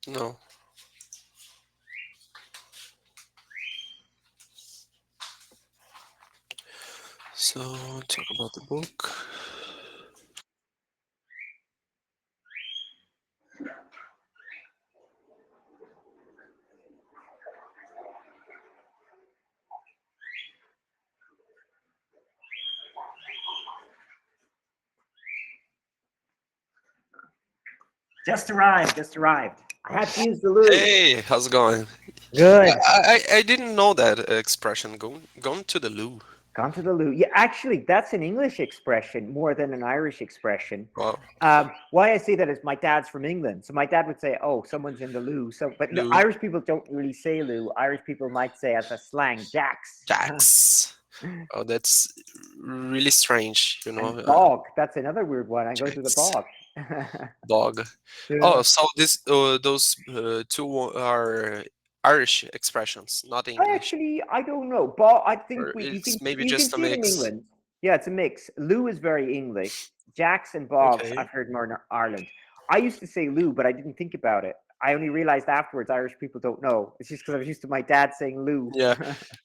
No. So talk about the book. Just arrived. Just arrived. I had to use the loo. Hey, how's it going? Good. I didn't know that expression. Going to the loo. Gone to the loo. Yeah, actually, that's an English expression more than an Irish expression. Wow. Why I say that is my dad's from England, so my dad would say, "Oh, someone's in the loo." So, but no, Loo. Irish people don't really say loo. Irish people might say as a slang, "jacks." Jacks. Oh, that's really strange. And bog. That's another weird one. I go to the Jacks. bog. Bog. Yeah. Oh, so this those two are Irish expressions, not English, I don't know. Bog. I think or it's maybe you can just a see it in mix. England. Yeah, it's a mix. Loo is very English. Jacks and bogs Okay. I've heard more in Ireland. I used to say loo, but I didn't think about it. I only realized afterwards Irish people don't know. It's just because I was used to my dad saying loo. Yeah.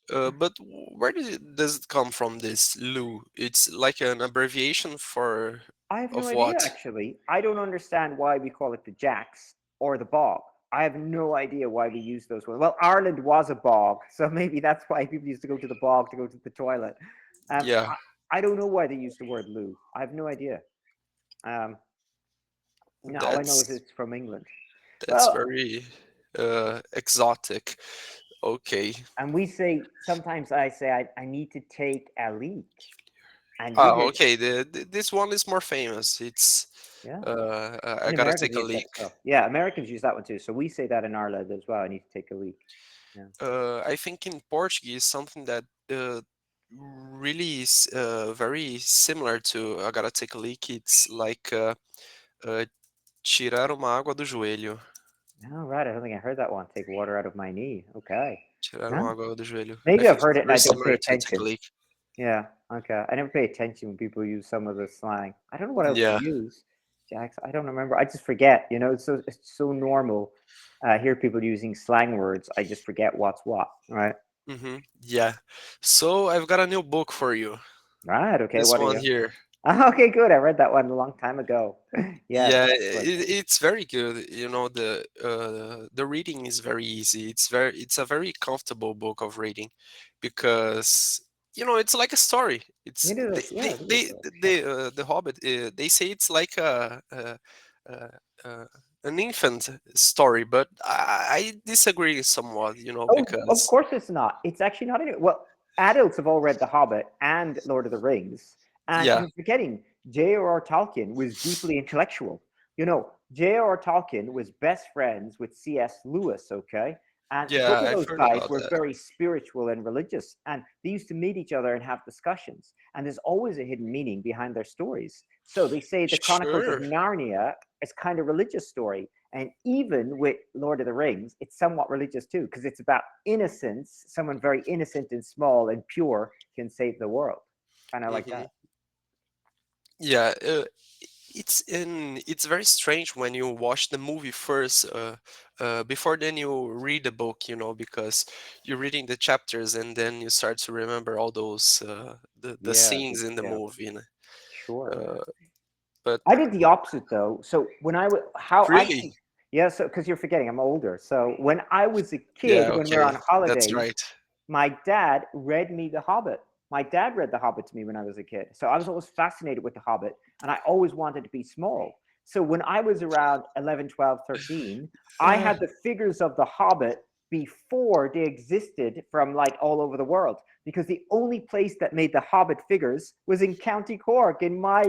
But where does it come from? This Lou? It's like an abbreviation for I have no of idea, what? actually. I don't understand why we call it the jacks or the bog. I have no idea why we use those words. Well, Ireland was a bog, so maybe that's why people used to go to the bog to go to the toilet. Yeah, I don't know why they use the word loo. I have no idea. Um, no, all I know is that's it's from England. that's Well, very exotic. Okay. and we say sometimes I say I need to take a leak, and you Oh, hear okay. This one is more famous. It's yeah. I And gotta Americans take a use that leak. stuff. Yeah, Americans use that one too. So we say that in Ireland as well. I need to take a leak. Yeah. I think in Portuguese something that really is very similar to I gotta take a leak. It's like uh, tirar uma água do joelho. All right. I don't think I heard that one. Take water out of my knee. Okay. Tirar Huh? uma água do joelho. I Maybe I've think heard it's it and very I don't pay similar to take a attention. leak. Yeah. Okay. I never pay attention when people use some of the slang. I don't know what else to Yeah. use. Jax, I don't remember. I just forget. It's so normal. Hear people using slang words. I just forget what's what. Right. Yeah. So I've got a new book for you. Right. Okay. This What are one you? here. Okay. Good. I read that one a long time ago. Yes. Yeah, Excellent. it's very good. You know, the reading is very easy. It's a very comfortable book of reading because it's like a story. It's It is. Yeah. It is. the Hobbit. They say it's like a, uh, an infant story, but I disagree somewhat. Oh, of Because course it's not. It's actually not. Well, adults have all read The Hobbit and Lord of the Rings, and yeah, you're forgetting J.R.R. Tolkien was deeply intellectual. J.R.R. Tolkien was best friends with C.S. Lewis. Okay, and yeah, both of I've those heard guys about were that. very spiritual and religious, and they used to meet each other and have discussions. And there's always a hidden meaning behind their stories. So they say the Chronicles of Sure. Narnia is kind of religious story. And even with Lord of the Rings, it's somewhat religious too, because it's about innocence. Someone very innocent and small and pure can save the world. Kind of like hmm that. Yeah, it's very strange when you watch the movie first, before then you read the book, because you're reading the chapters and then you start to remember all those the Yeah, scenes in the yeah, movie. sure. Uh, but I did the opposite though. So when I was how I really, see, yeah. So because you're forgetting, I'm older. So when I was a yeah, kid, when we are okay, on that's holidays, right. my dad read me The Hobbit. My dad read The Hobbit to me when I was a kid. So I was always fascinated with The Hobbit and I always wanted to be small. So when I was around 11, 12, 13, I Uh, had the figures of The Hobbit before they existed from like all over the world, because the only place that made the Hobbit figures was in County Cork, in my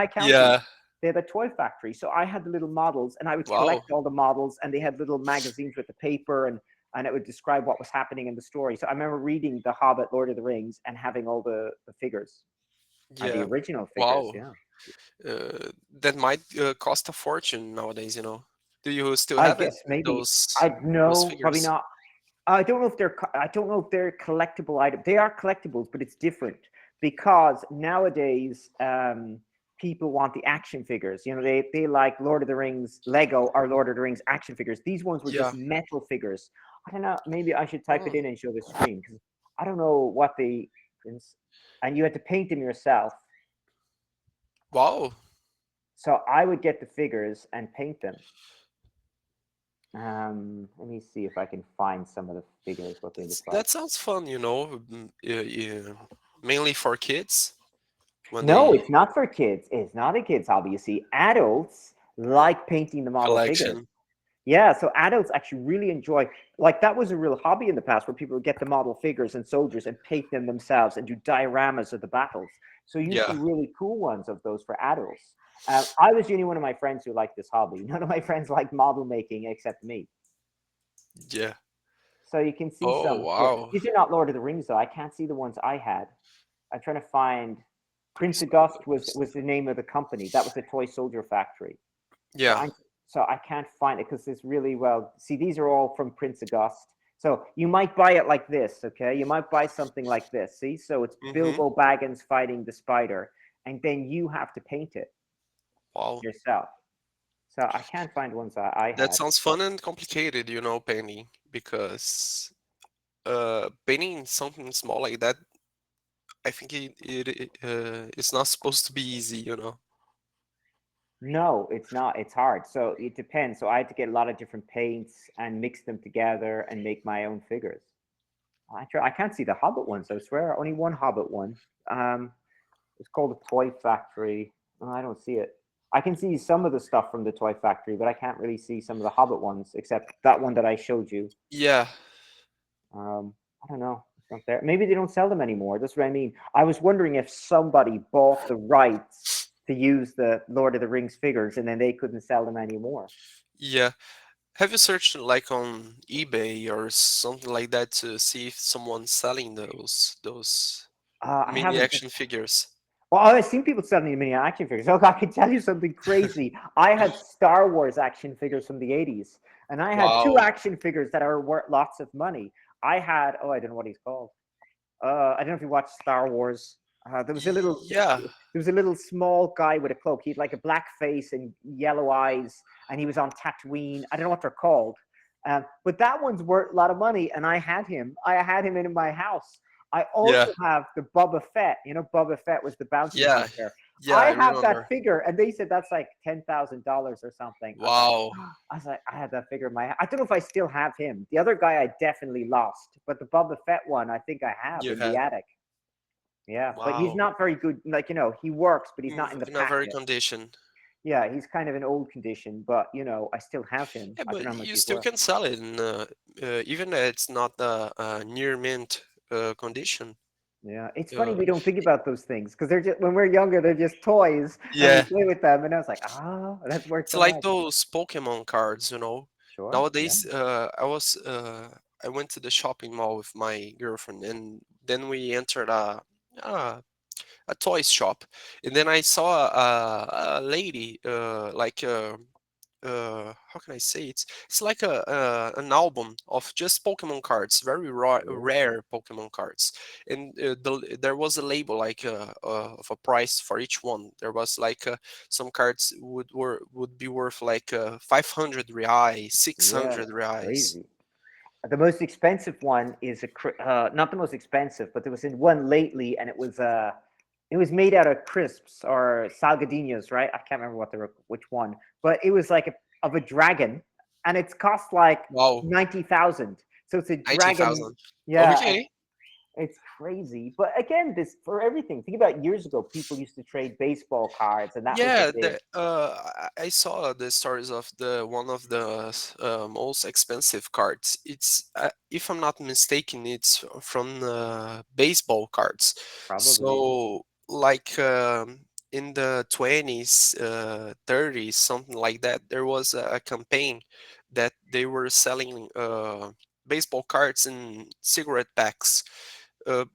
county. Yeah. They had a toy factory, so I had the little models, and I would Wow. collect all the models, and they had little magazines with the paper, and it would describe what was happening in the story. So I remember reading The Hobbit, Lord of the Rings, and having all the figures, the Yeah. original figures. Wow. Yeah. That might cost a fortune nowadays, you know. Do you still I have it? guess maybe. Those I know, probably figures? not. I don't know if they're. I don't know if they're collectible items. They are collectibles, but it's different because nowadays people want the action figures. You know, they like Lord of the Rings Lego or Lord of the Rings action figures. These ones were just Yeah. metal figures. I don't know. Maybe I should type it Oh, in and show the screen because I don't know what the. And you had to paint them yourself. wow. So I would get the figures and paint them. Let me see if I can find some of the figures, what they look like. That sounds fun, you know. Yeah. Mainly for kids when No, they it's not for kids. It's not a kid's hobby. You see, adults like painting the model figures. collection. Yeah, so adults actually really enjoy, like that was a real hobby in the past where people would get the model figures and soldiers and paint them themselves and do dioramas of the battles. So you see Yeah. really cool ones of those for adults. I was the only one of my friends who liked this hobby. None of my friends liked model making except me. Yeah. So you can see Oh, some cool. wow. These are not Lord of the Rings though. I can't see the ones I had. I'm trying to find. Prince So, August was the name of the company. That was the toy soldier factory. So yeah. I can't find it because it's really well. See, these are all from Prince August. So you might buy it like this, okay? You might buy something like this. See, so it's Mm-hmm. Bilbo Baggins fighting the spider, and then you have to paint it Wow. yourself. So I can't find ones I That had. sounds fun and complicated, you know, painting, because painting something small like that, I think it's not supposed to be easy, you know. No, it's not. It's hard. So it depends. So I had to get a lot of different paints and mix them together and make my own figures. I can't see the Hobbit ones. I swear, only one Hobbit one. Um, it's called the Toy Factory. Oh, I don't see it. I can see some of the stuff from the Toy Factory, but I can't really see some of the Hobbit ones, except that one that I showed you. Yeah. I don't know. It's not there. Maybe they don't sell them anymore. That's what I mean. I was wondering if somebody bought the rights to use the Lord of the Rings figures, and then they couldn't sell them anymore. Yeah. Have you searched like on eBay or something like that to see if someone's selling those I mini haven't. action figures? Well, I've seen people selling mini action figures. Oh, I can tell you something crazy. I had Star Wars action figures from the 80s, and I had two Wow. action figures that are worth lots of money. I had, oh, I don't know what he's called. I don't know if you watched Star Wars. Yeah. There was a little small guy with a cloak. He had like a black face and yellow eyes, and he was on Tatooine. I don't know what they're called, but that one's worth a lot of money, and I had him. I had him in my house. I Yeah. also have the Boba Fett. You know, Boba Fett was the bounty Yeah. hunter. Yeah, I I have that remember. figure, and they said that's like $10,000 or something. Wow. I was like, I had that figure in my. I don't know if I still have him. The other guy I definitely lost, but the Boba Fett one I think I have You in the had. attic. Yeah, but he's Wow. not very good. Like he works, but he's not in the In a very packet. condition. Yeah, he's kind of an old condition, but I still have him. Yeah, I don't but know how much you he's still worth. can sell it in even it's not a near mint condition. Yeah, it's funny Uh, we don't think about those things because they're just when we're younger, they're just toys, and we yeah, play with them, and I was like, that's worth it's so like much. those Pokemon cards, you know. Sure. Yeah. Nowadays, I went to the shopping mall with my girlfriend, and then we entered a a toys shop, and then I saw a lady like how can I say it? It's like a an album of just Pokemon cards, very Cool. rare Pokemon cards, and there was a label like of a price for each one. There was like some cards would be worth like 500 reais, Yeah, 600 that's reais. crazy. The most expensive one is not the most expensive, but there was in one lately, and it was made out of crisps or salgadinhos, right? I can't remember which one, but it was like of a dragon, and it's cost like Wow, 90,000. So it's a dragon, 90,000. yeah, Okay, It's crazy. But again, this for everything. Think about years ago, people used to trade baseball cards, and that was the Yeah, big. I saw the stories of the one of the most expensive cards. It's if I'm not mistaken, it's from baseball cards. Probably. So like in the 20s, 30s, something like that, there was a campaign that they were selling baseball cards in cigarette packs,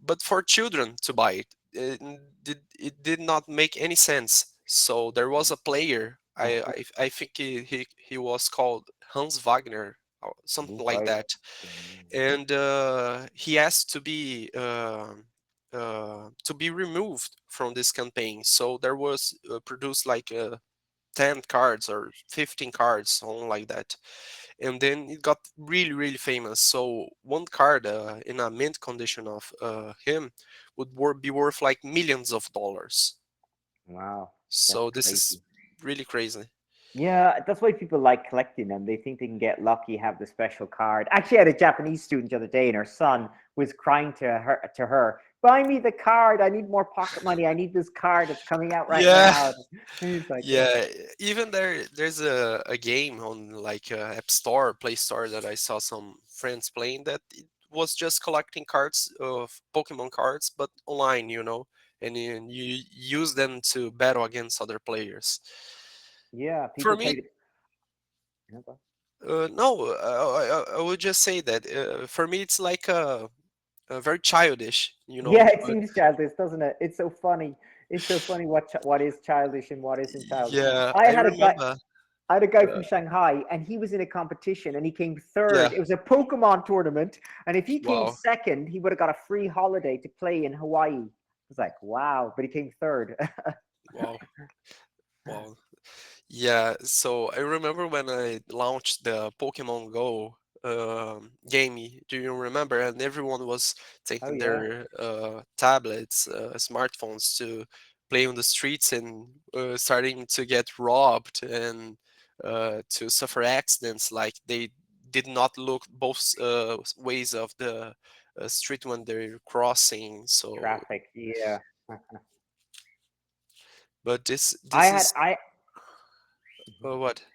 but for children to buy it. It did not make any sense. So there was a player. I think he was called Hans Wagner or something like Right. that, and he asked to be removed from this campaign. So there was produced like 10 cards or 15 cards, something like that, and then it got really really famous. So one card in a mint condition of him would be worth like millions of dollars. Wow, that's So this is crazy. really crazy. Yeah, that's why people like collecting them. They think they can get lucky, have the special card. Actually, I had a Japanese student the other day, and her son was crying to her, "Buy me the card. I need more pocket money. I need this card that's coming out right Yeah, now." And he's like, yeah. Even there's a game on like App Store, Play Store that I saw some friends playing that it was just collecting cards of Pokemon cards, but online, and you use them to battle against other players. "Yeah, For people me, played it." You know, no, I would just say that for me it's like very childish, yeah, it But seems childish, doesn't it? It's so funny. It's so funny what is childish and what isn't childish. yeah, I I had a guy. remember. I had a guy Uh, from Shanghai, and he was in a competition, and he came third. yeah, It was a Pokemon tournament, and if he came wow, second, he would have got a free holiday to play in Hawaii. I was like, wow, but he came third. wow, wow. Yeah, so I remember when I launched the Pokemon Go game. Do you remember? And everyone was Oh taking yeah, their tablets, smartphones to play on the streets and starting to get robbed and to suffer accidents. Like they did not look both ways of the street when they're crossing. So, traffic. Yeah, but this I this had is I. what?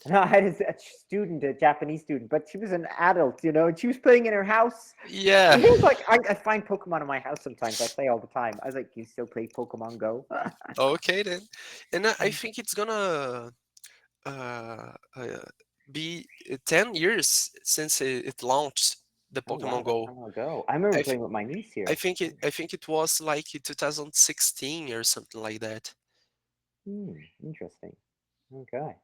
No, I had a student, a Japanese student, but she was an adult, and she was playing in her house. Yeah. And he was like, I find Pokemon in my house sometimes. I play all the time. I was like, you still play Pokemon Go? Okay then, and I think it's gonna uh, uh, be 10 years since it launched the Oh wow, Pokemon that's Go. long ago. I remember I th- playing with my niece I here. think it was like in 2016 or something like that. Interesting. Okay.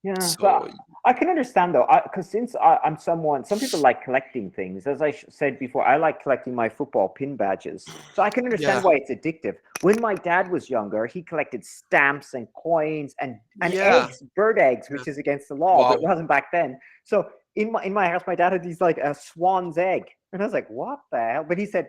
Yeah, but So I can understand though, because since I'm someone, some people like collecting things. As I said before, I like collecting my football pin badges. So I can yeah, understand why it's addictive. When my dad was younger, he collected stamps and coins and yeah, eggs, bird eggs, yeah. which is against the law, but it Wow. wasn't back then. So in my house, my dad had these like a swan's egg, and I was like, what the hell? But he said,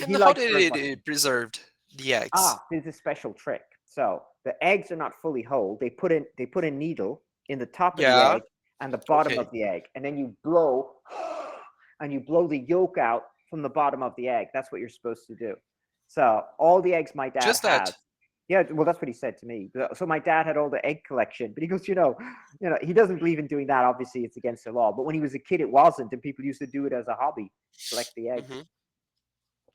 And he how likes did birds. it preserved the eggs? There's a special trick. So the eggs are not fully whole. They put a needle in the top of the Yeah. egg and the bottom Okay. of the egg, and then you blow, and you blow the yolk out from the bottom of the egg. That's what you're supposed to do. So all the eggs my dad Just has. that. Yeah, well, that's what he said to me. So my dad had all the egg collection, but he goes, he doesn't believe in doing that. Obviously, it's against the law. But when he was a kid, it wasn't, and people used to do it as a hobby, collect the eggs. Hmm.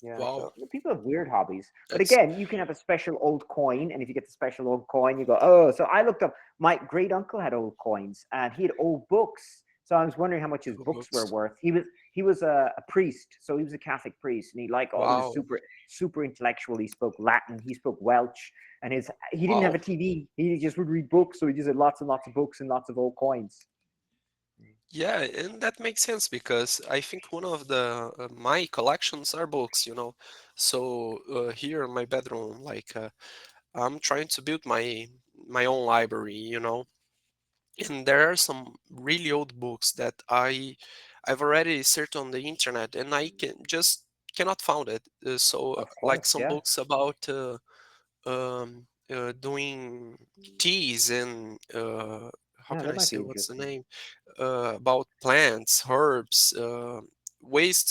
Yeah, Wow. so people have weird hobbies. But That's again, you can have a special old coin, and if you get the special old coin, you go, oh. So I looked up. My great uncle had old coins, and he had old books. So I was wondering how much his cool books were books. worth. He was a priest, so he was a Catholic priest, and he was Wow. super intellectual. He spoke Latin, he spoke Welsh, and he didn't have Wow. a TV. He just would read books, so he just had lots and lots of books and lots of old coins. Yeah, and that makes sense because I think one of the my collections are books, So here in my bedroom, like I'm trying to build my own library, and there are some really old books that I've already searched on the internet, and I cannot find it. So Of like course, some yeah. books about doing teas and how Yeah, can that I might say be what's the interesting. name? About plants, herbs, ways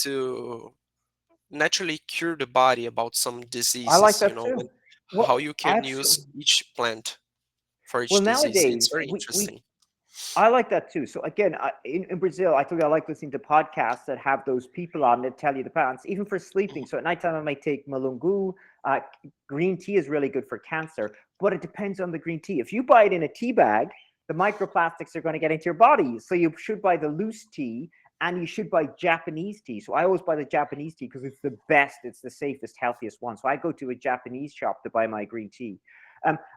naturally cure the body about some I like diseases, that too. and Well, how you can actually, use each plant for well each disease. It's nowadays very we interesting. I like that too. So again, in Brazil, I told you I like listening to podcasts that have those people on that tell you the plants, even for sleeping. Mhm. So at nighttime, I might take malungu. Uh, Green tea is really good for cancer, but it depends on the green tea. If you buy it in a tea bag, the microplastics are going to get into your body. So you should buy the loose tea, and you should buy Japanese tea. So I always buy the Japanese tea because it's the best, it's the safest, healthiest one. So I go to a Japanese shop to buy my green tea.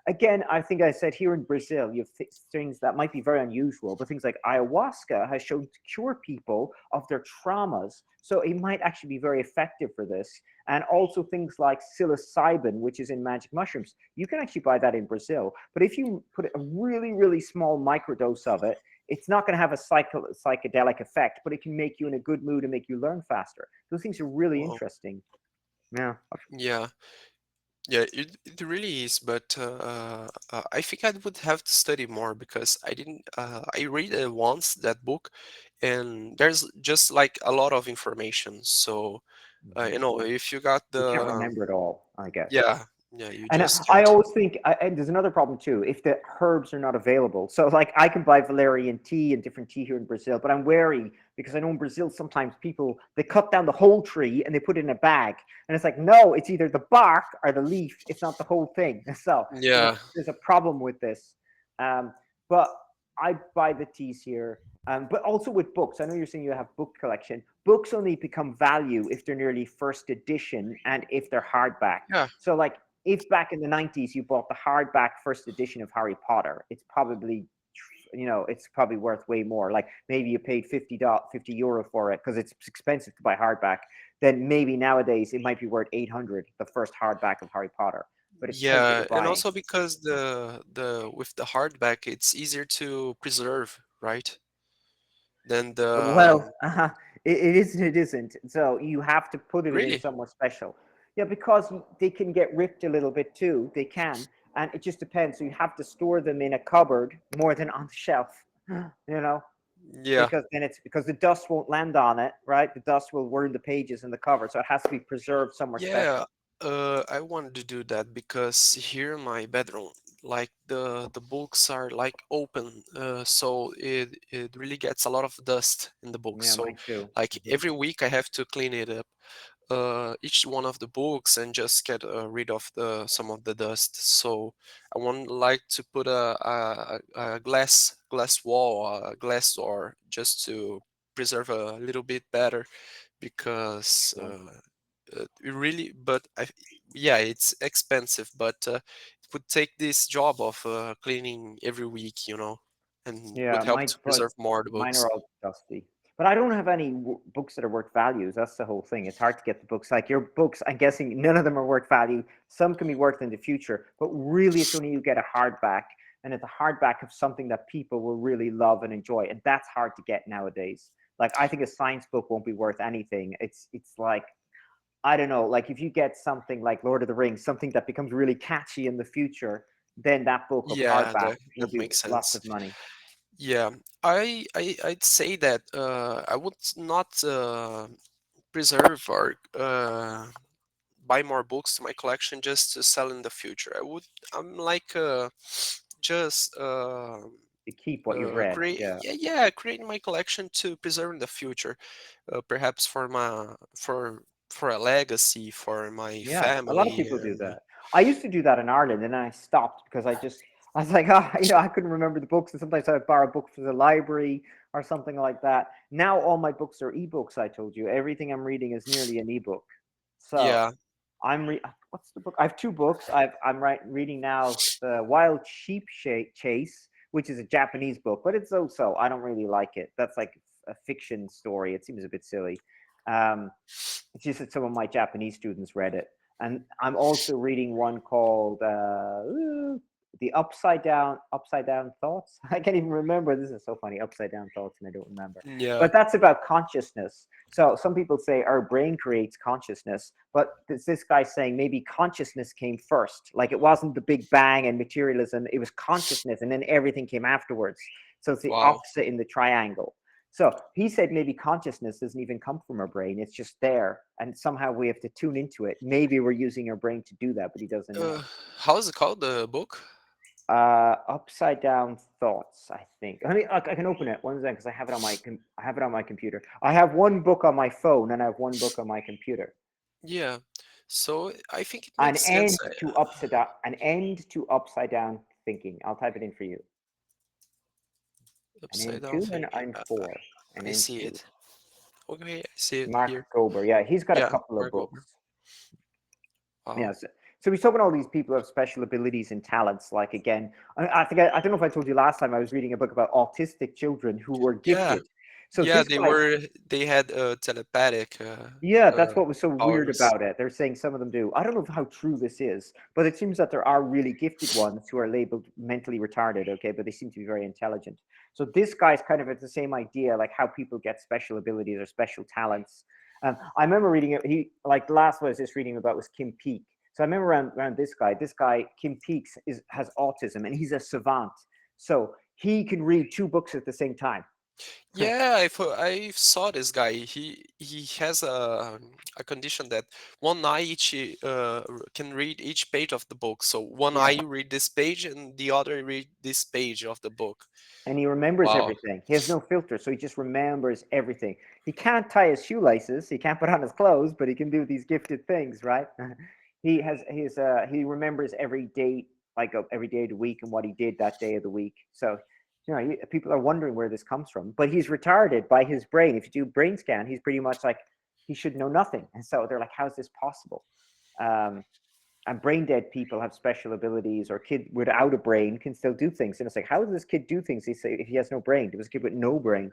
Again, I think I said here in Brazil, you have things that might be very unusual, but things like ayahuasca has shown to cure people of their traumas. So it might actually be very effective for this. And also things like psilocybin, which is in magic mushrooms. You can actually buy that in Brazil. But if you put a really, really small microdose of it, it's not going to have a psychedelic effect, but it can make you in a good mood and make you learn faster. Those things are really Wow. interesting. Yeah. Yeah, yeah, it really is. But I think I would have to study more because I didn't. I read once that book, and there's just like a lot of information. So Mhm. if you got You can't the remember it all, I guess. yeah, yeah, you And just I can't. always think, and there's another problem too, if the herbs are not available. So, like, I can buy valerian tea and different tea here in Brazil, but I'm wary because I know in Brazil sometimes people they cut down the whole tree and they put it in a bag, and it's like, no, it's either the bark or the leaf. It's not the whole thing. So Yeah, there's a problem with this. But I buy the teas here. But also with books, I know you're saying you have book collection. Books only become value if they're nearly first edition and if they're hardback. yeah, So, like, if back in the 90s you bought the hardback first edition of Harry Potter, it's probably it's probably worth way more. Like maybe you paid €50 for it because it's expensive to buy hardback. Then maybe nowadays it might be worth 800, the first hardback of Harry Potter. But it depends what yeah, you're and buying. also because the with the hardback, it's easier to preserve, right? Than the Well, it isn't. It isn't. So you have to put it in really, somewhere special. Yeah, because they can get ripped a little bit too. They can, and it just depends. So you have to store them in a cupboard more than on the shelf. You know, yeah. because then it's because the dust won't land on it, right? The dust will ruin the pages and the cover, so it has to be preserved somewhere Yeah, special. I wanted to do that because here in my bedroom, like the books are like open, so it really gets a lot of dust in the books. Yeah, So mine too. like Mhm. every week I have to clean it up, each one of the books and just get rid of the some of the dust. So I want like to put a glass wall, a glass door, just to preserve a little bit better because Cool. it really, but yeah, it's expensive, but it would take this job of cleaning every week, and Yeah, would help to but preserve more the mine books. are all dusty. But I don't have any books that are worth values. That's the whole thing. It's hard to get the books. Like your books, I'm guessing none of them are worth value. Some can be worth in the future, but really, it's only you get a hardback, and it's a hardback of something that people will really love and enjoy, and that's hard to get nowadays. Like I think a science book won't be worth anything. It's like I don't know, like if you get something like Lord of the Rings, something that becomes really catchy in the future, then that book of Yeah, hardback that will that be makes lots sense. of money. Yeah, I'd say that I would not preserve or buy more books to my collection just to sell in the future. I'm like just To keep what you've read. create Yeah. yeah, yeah, creating my collection to preserve in the future, perhaps for a legacy for my Yeah. A lot of family. people do And that. I used to do that in Ireland and then I stopped because I was like, oh, I couldn't remember the books. And sometimes I would borrow books from the library or something like that. Now all my books are ebooks, I told you. Everything I'm reading is nearly an ebook. So yeah, what's the book? I have two books. Reading now the Wild Sheep Chase, which is a Japanese book, but it's so. I don't really like it. That's like a fiction story. It seems a bit silly. Um, it's just that some of my Japanese students read it, and I'm also reading one called the Upside Down Thoughts. I can't even remember. This is so funny. Upside Down Thoughts, and I don't remember. yeah, But that's about consciousness. So some people say our brain creates consciousness, but there's this guy saying maybe consciousness came first. Like it wasn't the Big Bang and materialism, it was consciousness, and then everything came afterwards. So it's the wow, opposite in the triangle. So he said maybe consciousness doesn't even come from our brain. It's just there. And somehow we have to tune into it. Maybe we're using our brain to do that, but he doesn't know. Uh, how is it called, the book? Upside down thoughts, I think. I mean, I can open it one second because I have it on I have it on my computer. I have one book on my phone and I have one book on my computer. Yeah. So I think it An makes sense. end to an end to upside down thinking. I'll type it in for you. An Upside end down two and thing. an four. An I end see two. it. Okay, I see it Mark here. Gober. Yeah, he's got a Yeah, couple of Mark Gober. books. Wow. Yeah, so he's talking all these people who have special abilities and talents. Like again, I think I don't know if I told you last time I was reading a book about autistic children who were Yeah, gifted. So yeah, this guy, they had telepathic yeah, uh that's what was so weird powers. about it. They're saying some of them do. I don't know how true this is, but it seems that there are really gifted ones who are labeled mentally retarded, okay, but they seem to be very intelligent. So this guy's kind of at the same idea, like how people get special abilities or special talents. I remember reading it. He like the last one I was just reading about was Kim Peek. So I remember around this guy. This guy Kim Peeks has autism and he's a savant. So he can read two books at the same time. Yeah, I saw this guy. He has a condition that one eye can read each page of the book. So one Yeah. eye read this page and the other read this page of the book. And he remembers Wow. everything. He has no filter, so he just remembers everything. He can't tie his shoelaces, he can't put on his clothes, but he can do these gifted things, right? He remembers every day, like every day of the week and what he did that day of the week. So, people are wondering where this comes from. But he's retarded by his brain. If you do brain scan, he's pretty much like he should know nothing. And so they're like, how is this possible? Um, and brain dead people have special abilities, or kid without a brain can still do things. And it's like, how does this kid do things? He say if he has no brain. There was a kid with no brain.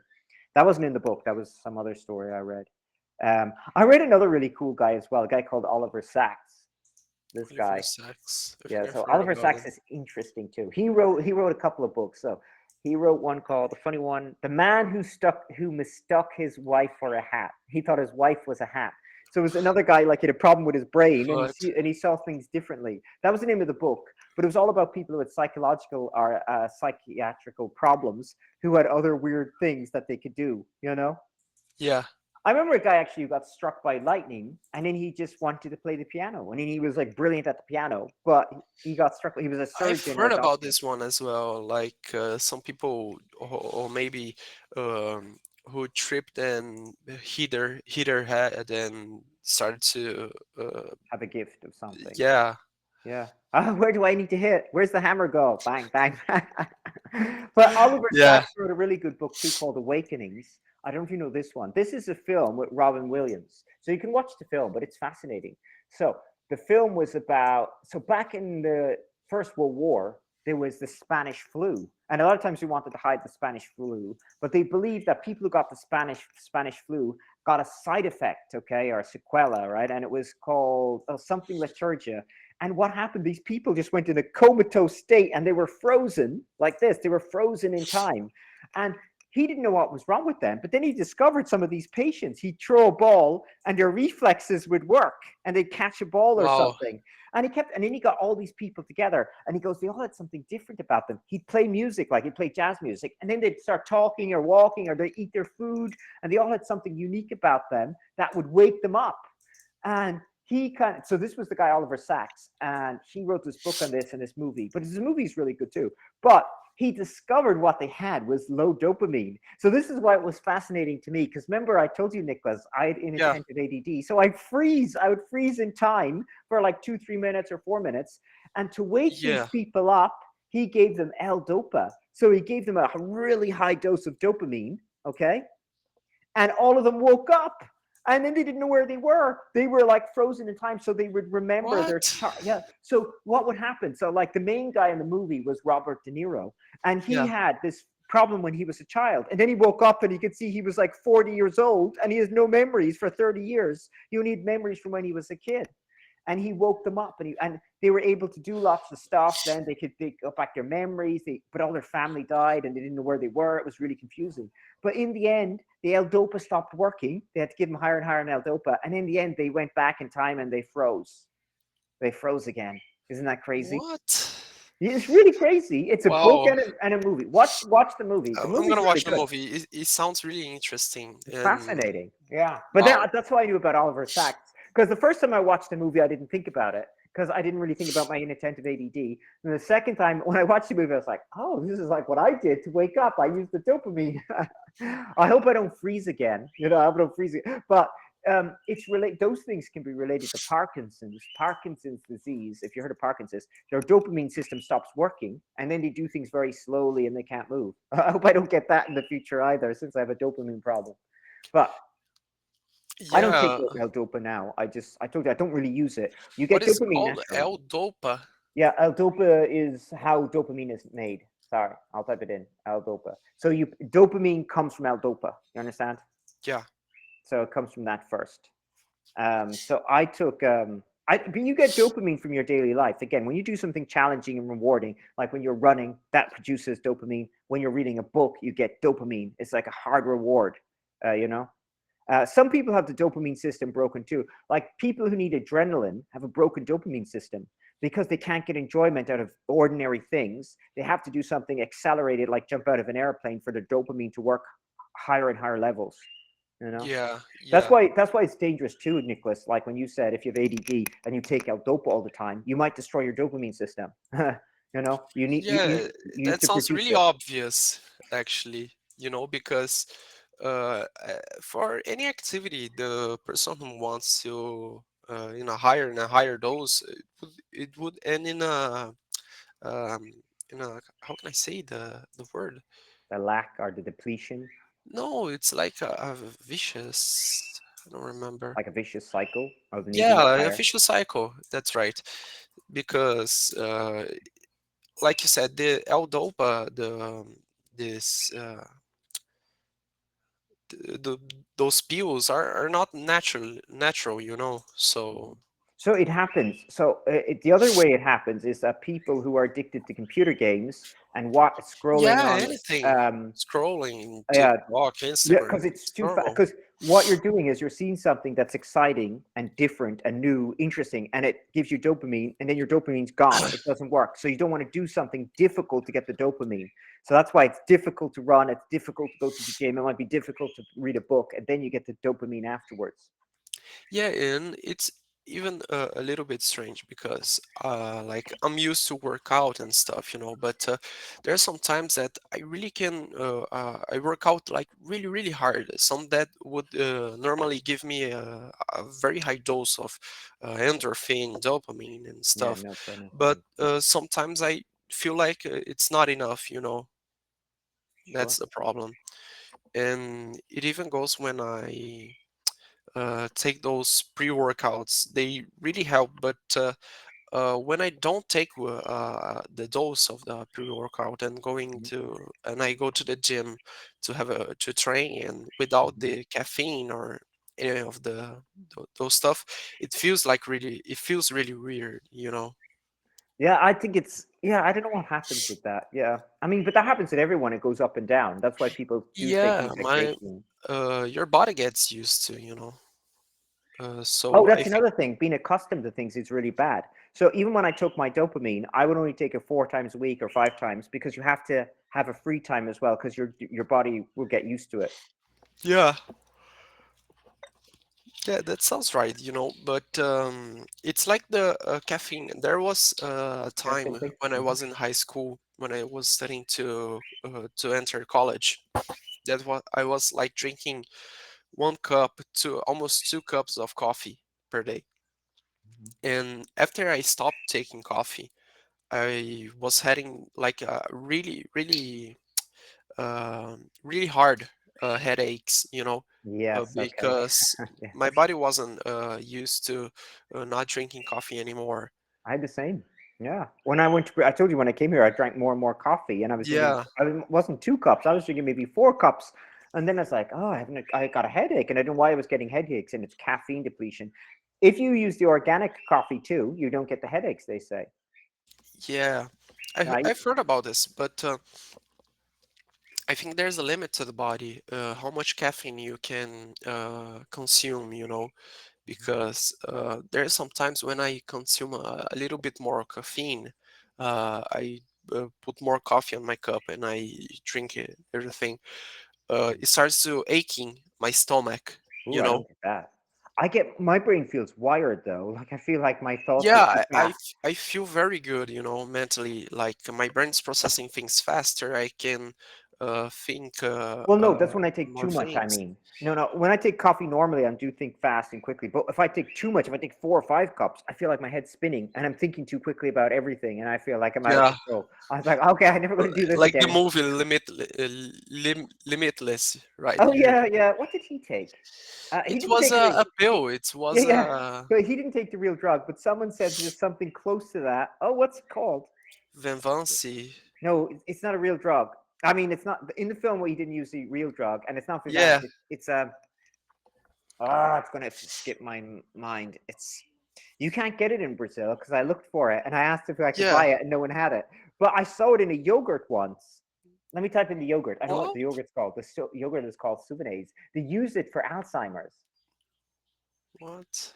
That wasn't in the book. That was some other story I read. I read another really cool guy as well, a guy called Oliver Sacks. This Oliver guy, Sacks. yeah. I've So heard Oliver about Sacks him. is interesting too. He wrote a couple of books. So he wrote one called the funny one, "The Man Who Mistook His Wife for a Hat." He thought his wife was a hat. So it was another guy like he had a problem with his brain and What? he saw things differently. That was the name of the book, but it was all about people with psychological or psychiatrical problems who had other weird things that they could do. Yeah. I remember a guy actually who got struck by lightning, and then he just wanted to play the piano, and then he was like brilliant at the piano, but he got struck. He was a I've surgeon or heard a about doctor. this one as well. Like some people, or maybe who tripped and hit their head and started to, Have a gift of something. yeah, Yeah. Where do I need to hit? Where's the hammer go? Bang, bang, bang. But Oliver yeah, Sacks wrote a really good book too called Awakenings. I don't know if you know this one. This is a film with Robin Williams. So you can watch the film, but it's fascinating. So the film was about, so back in the First World War, there was the Spanish flu. And a lot of times we wanted to hide the Spanish flu, but they believed that people who got the Spanish flu got a side effect, okay, or a sequela, right? And it was called something liturgia. And what happened? These people just went in a comatose state and they were frozen like this. They were frozen in time. And he didn't know what was wrong with them. But then he discovered some of these patients. He'd throw a ball and their reflexes would work and they'd catch a ball or wow, something. And then he got all these people together and he goes, they all had something different about them. He'd play music, like he'd play jazz music, and then they'd start talking or walking or they'd eat their food. And they all had something unique about them that would wake them up. And so this was the guy Oliver Sacks, and he wrote this book on this and this movie. But this movie is really good too. But he discovered what they had was low dopamine. So this is why it was fascinating to me. Because remember, I told you, Nicholas, I had yeah, inattentive ADD. So I would freeze in time for like 2, 3 minutes or 4 minutes. And to wake these yeah. people up, he gave them L-Dopa. So he gave them a really high dose of dopamine. Okay, and all of them woke up and then they didn't know where they were. They were like frozen in time, so they would remember their What? yeah. So what would happen? So like the main guy in the movie was Robert De Niro, and he Yeah. had this problem when he was a child, and then he woke up and he could see he was like 40 years old and he has no memories for 30 years. You need memories from when he was a kid. And he woke them up, and they were able to do lots of stuff. Then they got back their memories. But all their family died, and they didn't know where they were. It was really confusing. But in the end, the L-Dopa stopped working. They had to give them higher and higher on L-Dopa, and in the end, they went back in time and they froze. They froze again. Isn't that crazy? What? It's really crazy. It's a book Wow. and a movie. Watch the movie. The I'm movie's gonna really watch the good. movie. It sounds really interesting. It's And fascinating. Yeah. But then, wow. that's what I knew about Oliver Sacks. Because the first time I watched the movie, I didn't think about it because I didn't really think about my inattentive ADD. And the second time, when I watched the movie, I was like, oh, this is like what I did to wake up. I used the dopamine. I hope I don't freeze again. I hope I don't freeze again. But it's relate. Those things can be related to Parkinson's disease. If you heard of Parkinson's, their dopamine system stops working, and then they do things very slowly, and they can't move. I hope I don't get that in the future either, since I have a dopamine problem. But I don't take Yeah. L-Dopa now. I told you I don't really use it. You What get is dopamine called naturally. L-Dopa? Yeah, L-Dopa is how dopamine is made. Sorry, I'll type it in. L-Dopa. So you dopamine comes from L-Dopa. You understand? Yeah. So it comes from that first. So I took but you get dopamine from your daily life. Again, when you do something challenging and rewarding, like when you're running, that produces dopamine. When you're reading a book, you get dopamine. It's like a hard reward, you know. Some people have the dopamine system broken too. Like people who need adrenaline have a broken dopamine system because they can't get enjoyment out of ordinary things. They have to do something accelerated, like jump out of an airplane, for the dopamine to work higher and higher levels. You know. Yeah. That's Yeah. why that's why it's dangerous too, Nicholas. Like when you said if you have ADD and you take L-Dopa all the time, you might destroy your dopamine system. You need Yeah, you need that to sounds produce really it. obvious, actually, because for any activity, the person who wants to, in a higher dose, it would end um, how can I say the word? The lack or the depletion, No, it's like a vicious. I don't remember. like a vicious cycle of needing Yeah, a higher. vicious cycle. That's right. Because, like you said, the L-Dopa, this. The those pills are not natural, Mhm. so So it happens. So the other way it happens is that people who are addicted to computer games and what scrolling yeah, on, anything, um, scrolling yeah, TikTok, yeah, Instagram, because it's it's too fast. normal. Because what you're doing is you're seeing something that's exciting and different and new, interesting, and it gives you dopamine, and then your dopamine's gone. It doesn't work. So you don't want to do something difficult to get the dopamine. So that's why it's difficult to run. It's difficult to go to the gym. It might be difficult to read a book, and then you get the dopamine afterwards. Yeah, and it's even a little bit strange because like I'm used to work out and stuff, but there's some times that I really can I work out like really really hard, some that would normally give me a very high dose of endorphin, dopamine and Yeah, stuff, no but prenethine. sometimes I feel like it's not enough, Sure. that's the problem. And it even goes when I take those pre-workouts. They really help, but when I don't take the dose of the pre-workout and Mhm, I go to the gym to train, and without mhm. the caffeine or any of those stuff, it feels really weird. Yeah, I think it's yeah. I don't know what happens with that. Yeah, I mean, but that happens with everyone. It goes up and down. That's why people do take Yeah, things like my creatine. your body gets used to, Oh, so I that's think. another thing. Being accustomed to things is really bad. So even when I took my dopamine, I would only take it 4 times a week or 5 times because you have to have a free time as well because your body will get used to it. Yeah. Yeah, that sounds right, but it's like the caffeine. There was a Yeah, time same thing. when I Mhm. was in high school, when I was studying to enter college, that I was like drinking 1 cup to almost 2 cups of coffee per day. Mhm. And after I stopped taking coffee, I was having like a really, really really hard headaches, Yes. Okay. because my Yes. body wasn't used to not drinking coffee anymore. I had the same. Yeah. When I went to, I told you when I came here, I drank more and more coffee, and I was drinking. Yeah, It wasn't 2 cups. I was drinking maybe 4 cups, and then I was like, oh, I got a headache, and I don't know why I was getting headaches, and it's caffeine depletion. If you use the organic coffee too, you don't get the headaches. They say. yeah. I've heard about this, but I think there's a limit to the body, how much caffeine you can consume, because there are some times when I consume a little bit more caffeine, I put more coffee on my cup and I drink it, everything. It starts to aching my stomach, Ooh, you I know. don't get that. I get my brain feels wired though. Like I feel like my thoughts are Yeah, too fast. I feel very good, you know, mentally. Like my brain's processing things faster. I can think Well, no, that's when I take more too much. I things. mean, no, no. When I take coffee normally, I do think fast and quickly. But if I take too much, if I take 4 or 5 cups, I feel like my head's spinning and I'm thinking too quickly about everything, and I feel like I'm out of Yeah, control. I was like, okay, I'm never going to do this like the again. movie Limitless, right? Oh yeah, yeah. What did he take? He It didn't was take the. a pill. It Yeah, was yeah. a But he didn't take the real drug. But someone said there's something close to that. Oh, what's it called? Venvancy. No, it's not a real drug. I mean, it's not in the film where he didn't use the real drug, and it's not Vivance. Yeah, It's it's gonna skip my mind. It's you can't get it in Brazil because I looked for it and I asked if I could yeah. buy it and no one had it. But I saw it in a yogurt once. Let me type in the yogurt. I know what What? the yogurt's called. The yogurt is called Souvenirs. They use it for Alzheimer's. What?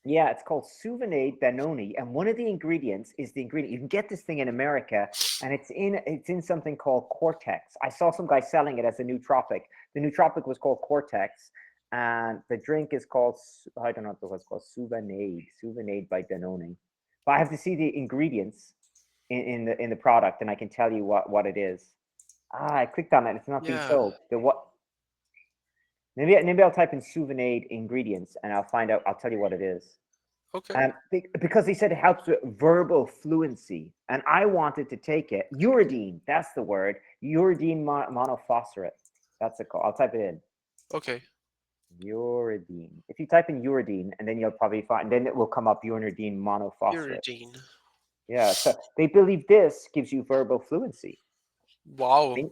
Yeah, it's called Souvenir Danone, and one of the ingredients is the ingredient. You can get this thing in America, and it's in something called Cortex. I saw some guy selling it as a nootropic. The nootropic was called Cortex, and the drink is called I don't know what it's called, Souvenir by Danone. But I have to see the ingredients in the product, and I can tell you what it is. I clicked on it. It's not being Yeah. sold. The what? Maybe I'll type in Souvenir ingredients, and I'll find out. I'll tell you what it is. Okay. Because they said it helps with verbal fluency, and I wanted to take it. Uridine, that's the word. Uridine monophosphorate. That's it called. I'll type it in. Okay. Uridine. If you type in uridine, and then you'll probably find, then it will come up uridine monophosphorate. Pyridine. Yeah. So they believe this gives you verbal fluency. Wow. I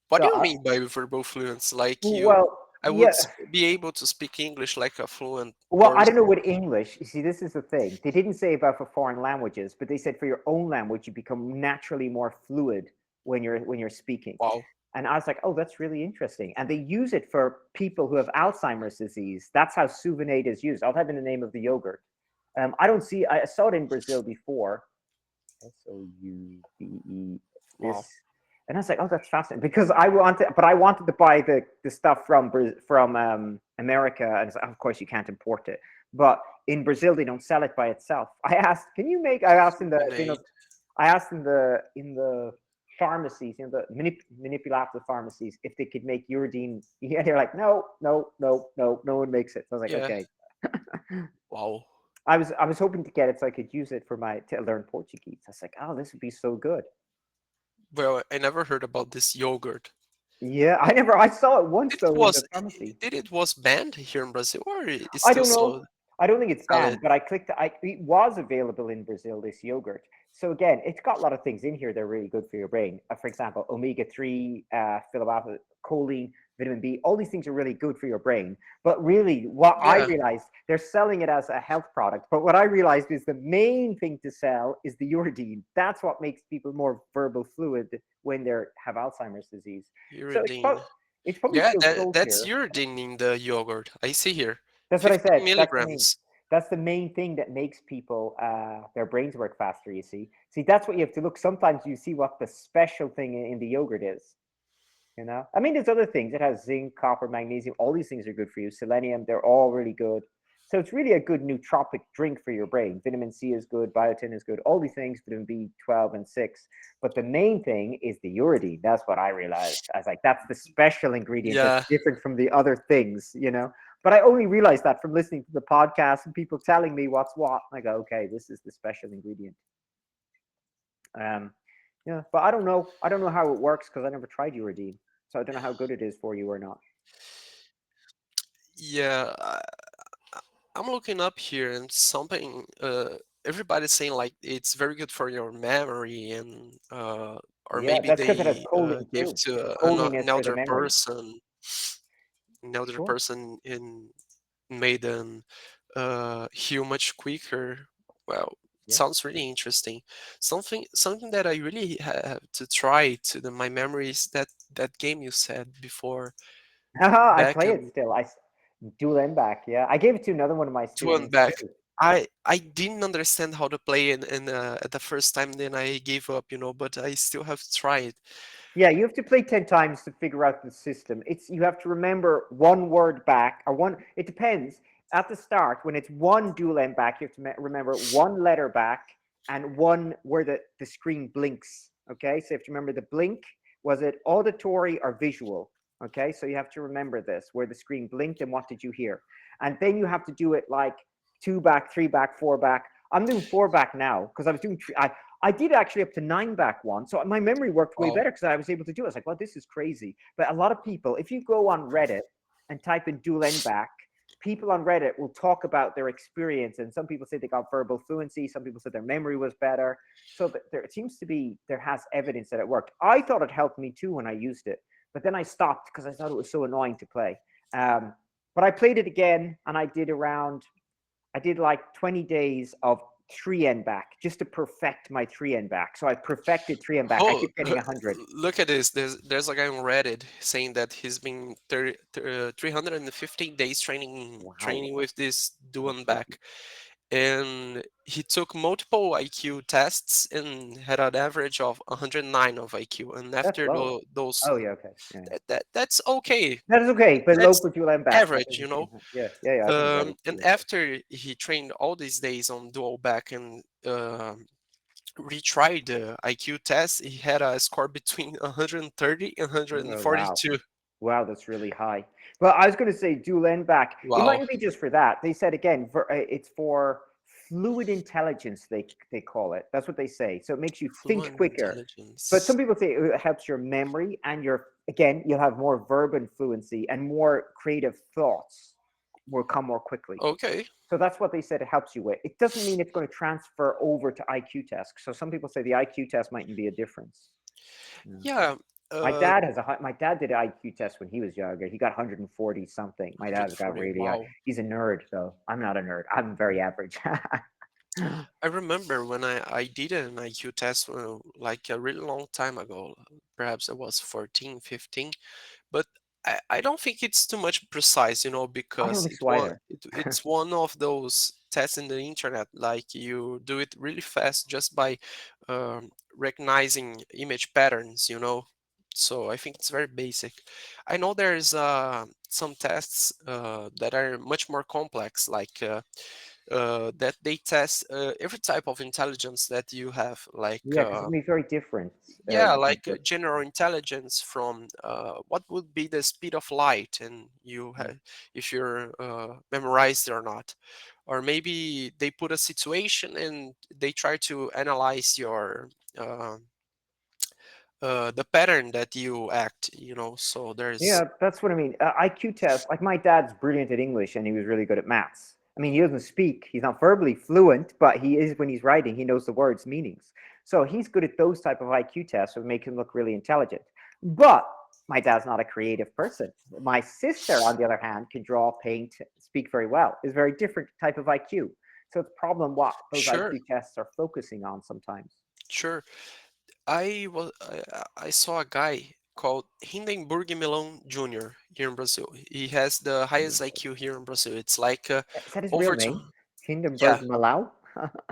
What So, do you mean by verbal fluence? Like you, well, I would yeah. be able to speak English like a fluent Well, I don't know person. what English. You see, this is the thing. They didn't say about for foreign languages, but they said for your own language, you become naturally more fluid when you're speaking. Wow. And I was like, oh, that's really interesting. And they use it for people who have Alzheimer's disease. That's how Suvinate is used. I'll type in the name of the yogurt. I don't see. I saw it in Brazil before. Soube. Wow. This, and I was like, oh, that's fascinating because I wanted to buy the stuff from America, and it's like, of course you can't import it. But in Brazil, they don't sell it by itself. I asked, can you make? I asked in Grenade. I asked in the pharmacies, the manipulative pharmacies, if they could make uridine. Yeah, they're like, no, no, no, no, no one makes it. So I was like, Yeah. okay. Wow. I was hoping to get it so I could use it to learn Portuguese. I was like, oh, this would be so good. Well, I never heard about this yogurt. Yeah, I saw it once It though in the was pharmacy. did it was banned here in Brazil or it's I still don't so know. I don't think it's valid? banned, but I clicked. It was available in Brazil. This yogurt. So again, it's got a lot of things in here that are really good for your brain. For example, omega-3, choline, vitamin B. All these things are really good for your brain. But really, what I Yeah, realized, they're selling it as a health product. But what I realized is the main thing to sell is the uridine. That's what makes people more verbal fluid when they have Alzheimer's disease. So uridine. it's probably Yeah, still sold that's here. uridine in the yogurt. I see here. That's what I 15 said. milligrams. That's the main thing that makes people their brains work faster. You see, that's what you have to look. Sometimes you see what the special thing in the yogurt is. I mean, there's other things. It has zinc, copper, magnesium. All these things are good for you. Selenium, they're all really good. So it's really a good nootropic drink for your brain. Vitamin C is good, biotin is good, all these things, vitamin B12 and 6. But the main thing is the uridine. That's what I realized. I was like, that's the special ingredient that's Yeah, different from the other things. But I only realized that from listening to the podcast and people telling me what's what. I go, okay, this is the special ingredient. Um, yeah, but I don't know. I don't know how it works because I never tried uridine. So I don't know how good it is for you or not. yeah. I'm looking up here and something. Everybody's saying like it's very good for your memory and or Yeah, maybe that's because it has they choline give too. The to choline an is for the elder memory. person, Sure. in made them heal much quicker. Well, it Yeah. sounds really interesting. Something that I really have to try to my memory is that game you said before Haha, I back play it and still. Dual end back. Yeah, I gave it to another one of my to and students back. too. I didn't understand how to play at the first time, then I gave up, but I still have to try it. Yeah, you have to play 10 times to figure out the system. It's you have to remember one word back or one it depends. At the start, when it's one dual end back, you have to remember one letter back and one where the screen blinks. Okay, so you have to remember the blink. Was it auditory or visual? Okay, so you have to remember this where the screen blinked and what did you hear? And then you have to do it like two back, three back, four back. I'm doing four back now because I was doing three. I did actually up to nine back one. So my memory worked way Wow. better because I was able to do it. I was like, well, this is crazy. But a lot of people, if you go on Reddit and type in dual end back, people on Reddit will talk about their experience. And some people say they got verbal fluency. Some people said their memory was better. So there seems to be, there has evidence that it worked. I thought it helped me too when I used it. But then I stopped because I thought it was so annoying to play. But I played it again and I did like 20 days of three end back just to perfect my three end back. So I perfected three end back. I Oh, keep getting 100. look at this. There's a guy on Reddit saying that he's been 315 days Wow. training with this That's doing crazy. back, and he took multiple IQ tests and had an average of 109 of IQ. And That's after low. those, Oh, yeah. Okay. Yeah. Yeah. that's okay. That is okay. But low That's for dual end back. That average, doesn't seem, yeah. Yeah. Yeah. I think that is And too. after he trained all these days on dual back and retried the IQ test, he had a score between 130 and Oh, wow. 142. Wow, that's really high. Well, I was going to say dual end back. It Wow. mightn't be just for that. They said again, it's for fluid intelligence. They call it. That's what they say. So it makes you think Fluent quicker. But some intelligence. people say it helps your memory and your again, you'll have more verb fluency and more creative thoughts will come more quickly. Okay. So that's what they said it helps you with. It doesn't mean it's going to transfer over to IQ tests. So some people say the IQ test mightn't be a difference. Yeah. Yeah. My dad did an IQ test when he was younger. He got 140 something. My dad got 140. really Wow. he's a nerd though. I'm not a nerd. I'm very average. I remember when I did an IQ test like a really long time ago. Perhaps it was 14, 15. But I don't think it's too much precise, I don't because think so either. it's one of those tests in the internet. Like you do it really fast just by recognizing image patterns. So I think it's very basic. I know there's some tests that are much more complex, like that they test every type of intelligence that you have, like Yeah, because it can be very different. yeah, Depending like what. general intelligence from what would be the speed of light, and if you're memorized or not, or maybe they put a situation and they try to analyze your uh, the pattern that you act. So there's Yeah, that's what I mean. IQ test, like my dad's brilliant at English and he was really good at maths. I mean, he doesn't speak, he's not verbally fluent, but he is when he's writing, he knows the words' meanings. So he's good at those type of IQ tests that make him look really intelligent. But my dad's not a creative person. My sister, on the other hand, can draw, paint, speak very well. Is a very different type of IQ. So it's a problem what those sure, IQ tests are focusing on sometimes. sure. I saw a guy called Hindenburg Melon Jr. here in Brazil. He has the highest IQ here in Brazil. It's like Is that his real over to name? Hindenburg yeah, Malau?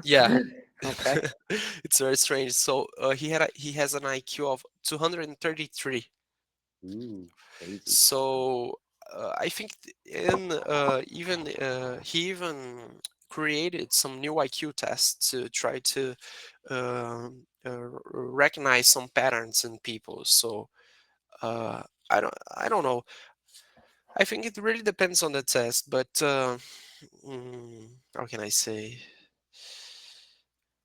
yeah. Okay. It's very strange. So he has an IQ of 233. Ooh, crazy. So I think in even he even created some new IQ tests to try to recognize some patterns in people. So I don't know. I think it really depends on the test, but how can I say?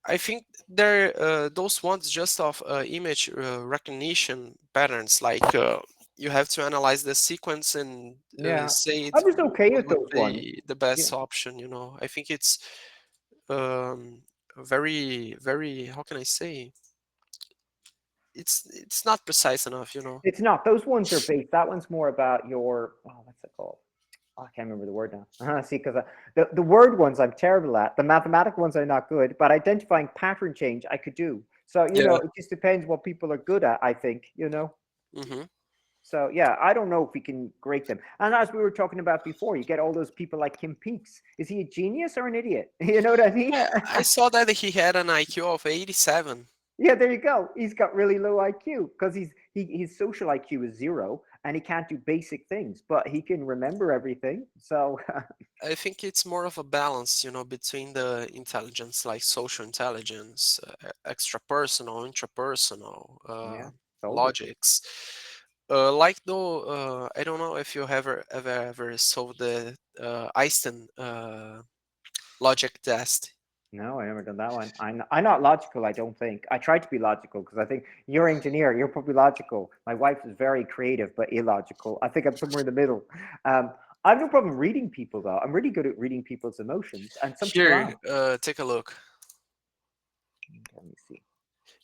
I think there those ones just of image recognition patterns, like you have to analyze the sequence and Yeah, say I was okay what with would those ones. be the Yeah, best option. I think it's um, very, very, how can I say? It's not precise enough. it's not. Those ones are based. That one's more about your. Oh, what's it called? Oh, I can't remember the word now. See, because the word ones I'm terrible at. The mathematic ones I'm not good. But identifying pattern change I could do. So Yeah. it just depends what people are good at. I think. Hmm. So yeah, I don't know if we can grade them. And as we were talking about before, you get all those people like Kim Peeks. Is he a genius or an idiot? You know what I mean? Yeah, I saw that he had an IQ of 87. Yeah, there you go. He's got really low IQ because his social IQ is zero and he can't do basic things, but he can remember everything. So I think it's more of a balance, between the intelligence, like social intelligence, extrapersonal, intrapersonal, yeah, told you. logics. Like though, I don't know if you ever solved the Einstein logic test. No, I never done that one. I'm not logical. I don't think I try to be logical because I think you're engineer. You're probably logical. My wife is very creative but illogical. I think I'm somewhere in the middle. I have no problem reading people though. I'm really good at reading people's emotions, and some people Here, aren't. take a look. Let me see.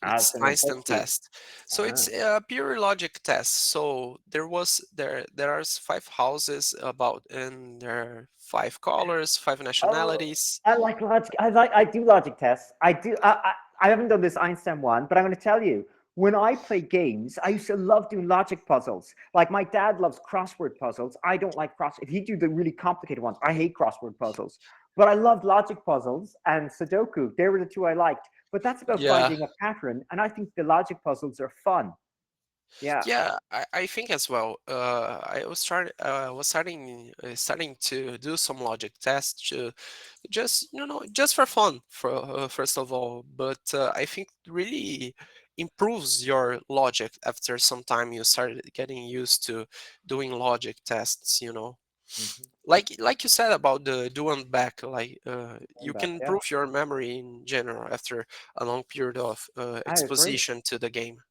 It's It's going to Einstein test you. test. So Ah. it's a pure logic test. So there are five houses about, and there are five colors, five Oh, nationalities. I like logic. I do logic tests. I do. I haven't done this Einstein one, but I'm going to tell you. When I play games, I used to love doing logic puzzles. Like my dad loves crossword puzzles. I don't like cross. If he do the really complicated ones, I hate crossword puzzles. But I loved logic puzzles and Sudoku. They were the two I liked. But that's about Yeah, finding a pattern, and I think the logic puzzles are fun. Yeah. yeah, I think as well. I was starting to do some logic tests to just just for fun, for first of all. But I think really improves your logic after some time. You started getting used to doing logic tests. Hmm. Like you said about the do and back, like you Back. can Yeah, improve your memory in general after a long period of I agree. exposition to the game.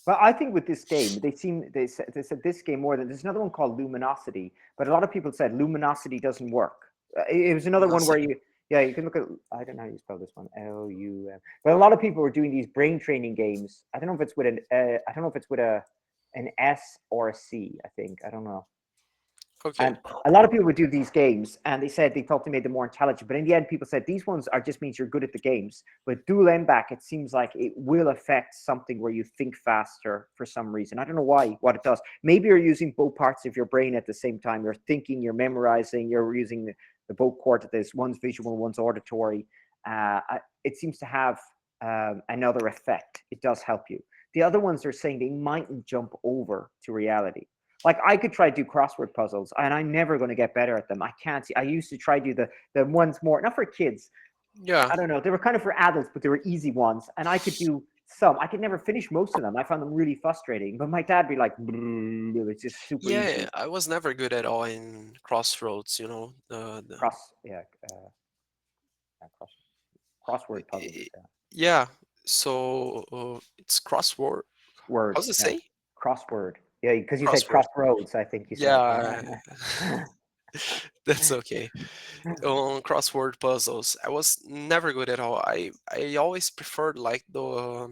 Well, I think with this game, they said this game more than there's another one called Luminosity, but a lot of people said Luminosity doesn't work. It was another one where Luminosity. you, yeah, you can look at. I don't know how you spell this one, Lum. But a lot of people were doing these brain training games. I don't know if it's with an, I don't know if it's with an S or a C. I think I don't know. Okay. And a lot of people would do these games, and they said they thought they made them more intelligent. But in the end, people said these ones are just means you're good at the games. But dual end back, it seems like it will affect something where you think faster for some reason. I don't know why, what it does. Maybe you're using both parts of your brain at the same time. You're thinking, you're memorizing, you're using the both cortices. One's visual, one's auditory. It seems to have another effect. It does help you. The other ones are saying they mightn't jump over to reality. Like I could try to do crossword puzzles, and I'm never going to get better at them. I can't see. I used to try to do the ones more not for kids. Yeah. I don't know. They were kind of for adults, but they were easy ones, and I could do some. I could never finish most of them. I found them really frustrating. But my dad be like, "It's just super Yeah, easy." I was never good at all in crossroads, Yeah, cross crossword puzzles. I- Yeah, yeah. So it's crossword. How's words. it Yeah, say? crossword. Yeah, because you said Crossword. crossroads. I think you said. Yeah, that's okay. On crossword puzzles, I was never good at all. I always preferred like the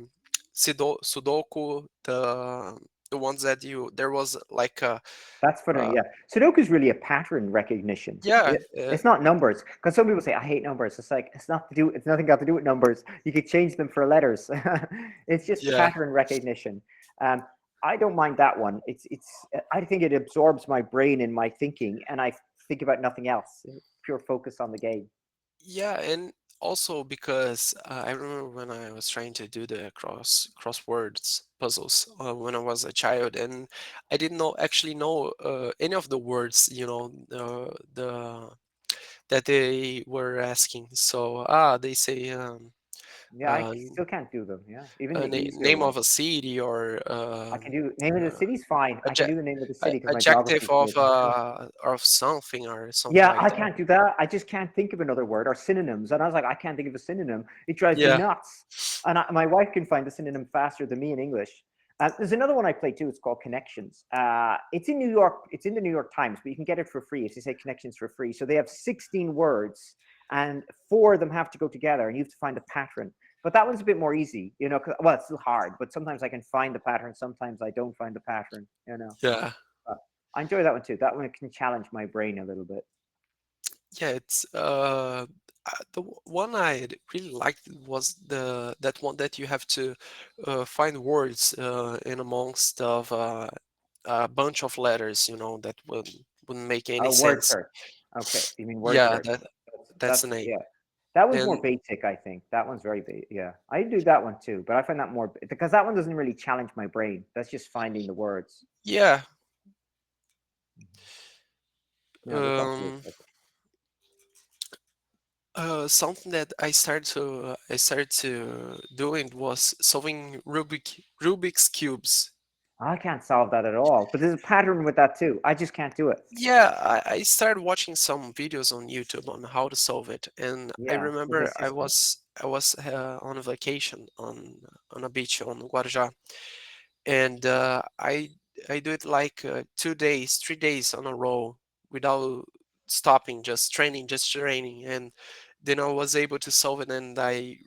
Sudoku, the ones that you there was like a That's funny. uh, Yeah, Sudoku is really a pattern recognition. yeah, It's not numbers because some people say I hate numbers. It's like it's not to do. It's nothing got to do with numbers. You could change them for letters. It's just yeah. pattern recognition. Um, I don't mind that one. It's. I think it absorbs my brain and my thinking, and I think about nothing else. Pure focus on the game. Yeah, and also because I remember when I was trying to do the crosswords puzzles when I was a child, and I didn't actually know any of the words, the that they were asking. So they say Yeah, I uh, still can't do them. Yeah, even the easier name ones. of a city or I can do name of the city's fine. I can adjective do the name of the city because my geography adjective is good. of something or something Yeah, like I that. can't do that. I just can't think of another word or synonyms. And I was like, I can't think of a synonym. It drives me Yeah, nuts. And my wife can find the synonym faster than me in English. There's another one I play too. It's called Connections. It's in New York. It's in the New York Times, but you can get it for free if you say Connections for free. So they have 16 words, and four of them have to go together, and you have to find a pattern. But that one's a bit more easy, well, it's still hard, but sometimes I can find the pattern. Sometimes I don't find the pattern. yeah. But I enjoy that one too. That one can challenge my brain a little bit. Yeah, it's one I really liked was the that one that you have to find words in amongst of a bunch of letters, that wouldn't make any Oh, word sense. search. Okay, you mean word Yeah, search? that's the That's name. yeah. That one's more And basic, I think. That one's very basic. Yeah, I do that one too, but I find that more because that one doesn't really challenge my brain. That's just finding the words. yeah, Yeah, that's also um, something that I started to doing was solving Rubik's cubes. I can't solve that at all. But there's a pattern with that too. I just can't do it. Yeah, I started watching some videos on YouTube on how to solve it, and I Yeah, there's a remember I system. was I was on a vacation on a beach on Guarujá, and I do it like 2 days, 3 days on a row without stopping, just training, and then I was able to solve it, and I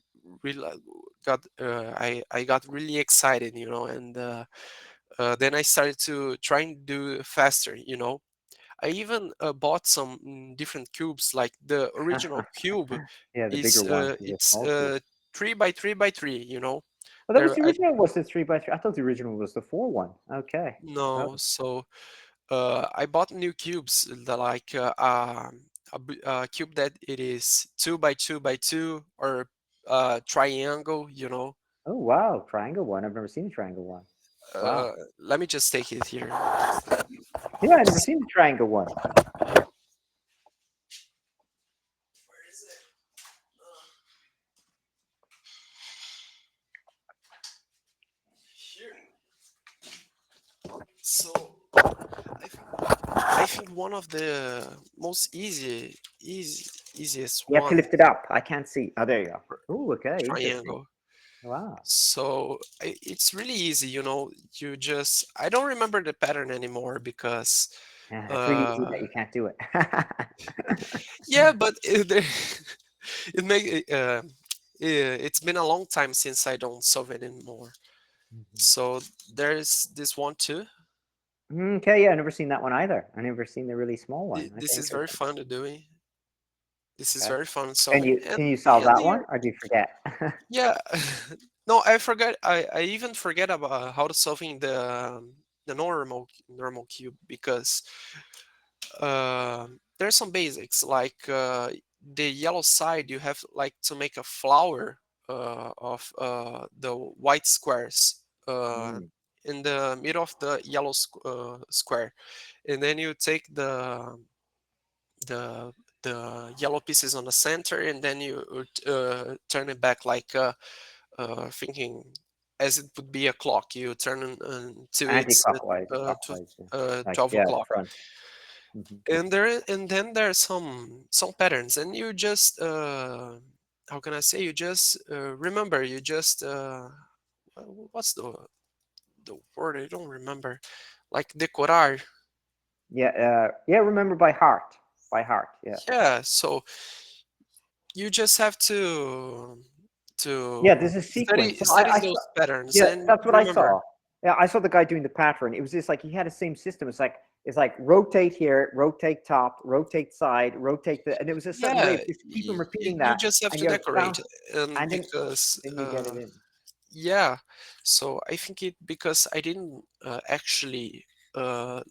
really I got really excited, and then I started to try and do faster. I even bought some different cubes. Like the original cube Yeah, the bigger is ones, the it's small cube. 3 by 3 by 3. Well, that was There, the I original. Was the 3 by 3? I thought the original was the 4 one. Okay. Oh, no, so I bought new cubes that like a cube that it is 2 by 2 by 2 or triangle. oh wow, triangle one. I've never seen a triangle one. Wow. Let me just take it here. Yeah, I never seen the triangle one. Where is it? Here. So I think one of the most easiest You have to one lift it up. I can't see. Oh, there you go. Oh, okay, interesting. triangle. Wow. So it's really easy. You just I don't remember the pattern anymore because Yeah, it's really easy uh that you can't do it. yeah, but it make it's been a long time since I don't solve it anymore. Mhm. So there's this one too. Okay, yeah, I never seen that one either. I never seen the really small one. This Okay, is very interesting. fun to do. This is Okay. very fun Can solving. you And can you solve and that the one, or do you forget? yeah, no, I forgot. I even forget about how to solving the normal cube because there's some basics like the yellow side you have like to make a flower of the white squares Mm, in the middle of the yellow square, and then you take the the yellow pieces on the center, and then you turn it back like thinking as it would be a clock. You turn until it's anti-clockwise or clockwise? Yeah. Like 12 yeah, the o'clock. front. Hmm. And then there's some patterns, and you just how can I say, you just remember, you just what's the word, I don't remember, like decorar. Yeah, yeah. Remember by heart. By heart. Yeah. Yeah, so you just have Yeah, to there's a study sequence. So study I saw, those patterns yeah, and that's what I remember. saw. Yeah, I saw the guy doing the pattern. It was just like he had the same system. It's like rotate here, rotate top, rotate side, rotate the, and it was a certain way Yeah, of just keep on repeating you that, just have and to you decorate, bounce, and and because then you get it in. yeah, so I think it because I didn't actually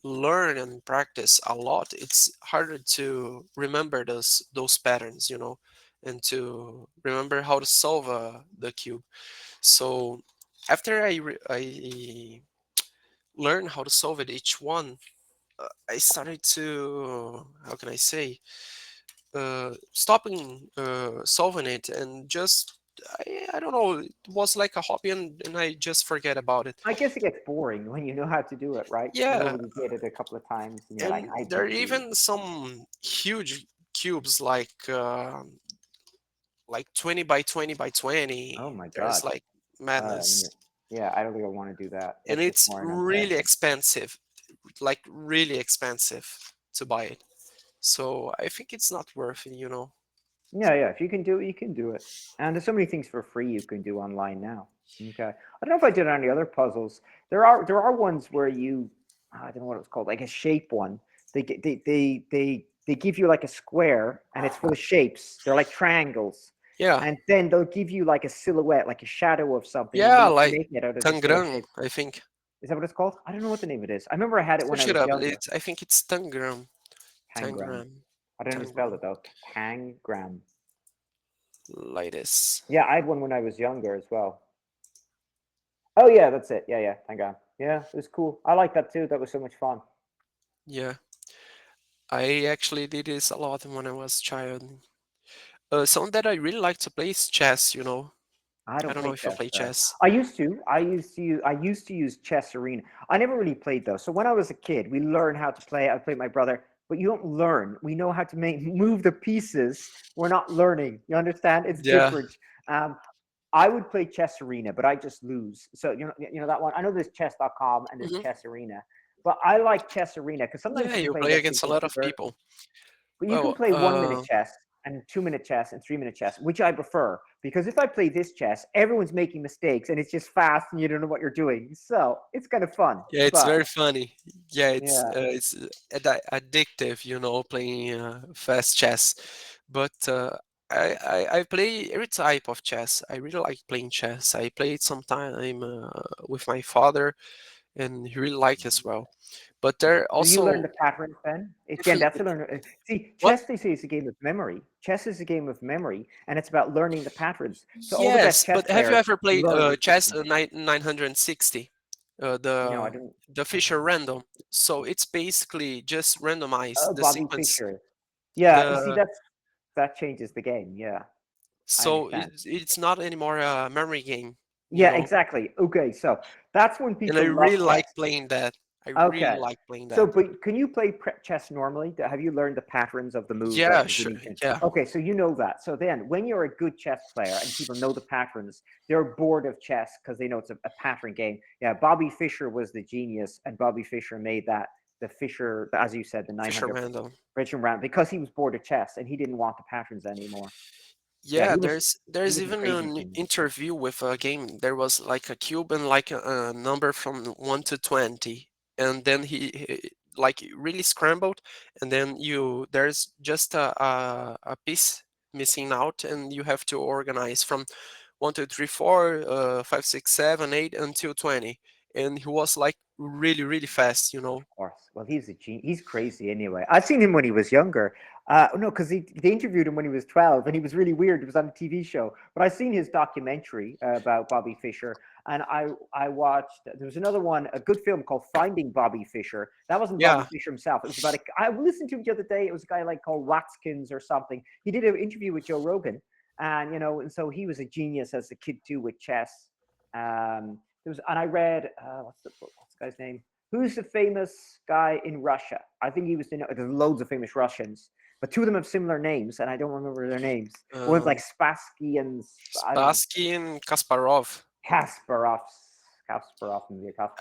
learn and practice a lot, it's harder to remember those patterns, and to remember how to solve the cube. So after I learned how to solve it each one, I started to, how can I say, stopping solving it, and just I don't know, it was like a hobby, and I just forget about it. I guess it gets boring when you know how to do it, right? You Yeah, already did it a couple of times, and you're like, and I there are just do even some huge cubes like 20 by 20 by it. Oh 20. my god. There's like I mean, madness, yeah, I don't think I want to do that. and That's just it's more an really obsession. expensive, like really expensive to buy it. So I think it's not worth it. Yeah, yeah. If you can do it, you can do it. And there's so many things for free you can do online now. Okay. I don't know if I did any other puzzles. There are ones where you, I don't know what it's called, like a shape one. They give you like a square and it's full of shapes. They're like triangles. Yeah, And then they'll give you like a silhouette, like a shadow of something, and you yeah, have to like make it out of this little Tangram, shape. I think. Is that what it's called? I don't know what the name of it is. I remember I had it when I Search it was up. younger. I think it's Tangram. Tangram. Tangram. I don't know how to spell it Tangram. though. Tangram. Like this. Yeah, I had one when I was younger as well. Oh yeah, that's it. Yeah, yeah, Tangram. Yeah, it was cool. I like that too. That was so much fun. Yeah. I actually did this a lot when I was a child. Something that I really like to play is chess. I I don't don't play know if you chess play though. chess. I used to. I used to use Chess Arena. I never really played though. So when I was a kid, we learned how to play. I played with my brother, but you don't learn. We know how to move the pieces. We're not learning. You understand? It's Yeah. different. Um, I would play Chess Arena, but I just lose. So you know that one. I know there's chess.com and there's Hmm. Chess Arena, but I like Chess Arena because sometimes Yeah, you can you play play against against a people who are lot of super. people. But you can Well, play 1 minute chess and 2 minute chess and 3 minute chess, which I prefer because if I play this chess, everyone's making mistakes and it's just fast and you don't know what you're doing. So it's kind of fun. yeah, it's But very funny. Yeah, yeah, it's addictive, playing fast chess. But I play every type of chess. I really like playing chess. I played some time with my father, and he really liked as well. But there are do you learn also the patterns then? Again, different. that's a learn. See, What? chess they say is a game of memory. Chess is a game of memory, and it's about learning the patterns. So all the best Yes, chess but have you players ever played learn. chess 960? No, I The don't. Fisher random. So it's basically just randomize Oh, the Bobby sequence. Fischer. Yeah, you see, The that changes the game. Yeah, I So understand. it's not anymore a memory game, you Yeah, know. exactly. Okay, so that's when And I people love really chess. like playing that. I really Okay. like playing So, that. but can you play chess normally? Have you learned the patterns of the moves, like Yeah, the sure. Venetian? Yeah, Okay, so you know that. So then, when you're a good chess player and people know the patterns, they're bored of chess because they know it's a pattern game. Yeah, Bobby Fischer was the genius, and Bobby Fischer made that the Fischer, as you said, the Fisher 900 random. Richard round because he was bored of chess and he didn't want the patterns anymore. Yeah, Yeah, he there's was a even crazy an genius. interview with a game. There was like a cube and like a number from 1 to 20, and then he like really scrambled, and then there's just a piece missing out, and you have to organize from 1, 2, 3, 4, 5, 6, 7, 8 until 20, and he was like really really fast. Of course. Well, he's a genius. He's crazy anyway. I've seen him when he was younger. No, because they interviewed him when he was 12 and he was really weird. He was on a TV show. But I've seen his documentary about Bobby Fischer. And I watched, there was another one, a good film called Finding Bobby Fischer. That wasn't Bobby Yeah, Fischer himself. It was about I listened to it the other day. It was a guy like called Watkins or something. He did an interview with Joe Rogan. And so he was a genius as a kid too with chess. And I read, what's the guy's name? Who's the famous guy in Russia? I think he was in. There's loads of famous Russians, but two of them have similar names, and I don't remember their names. One's like um, Spassky and I don't know Spassky and Kasparov. Kasparov. I Kasparov.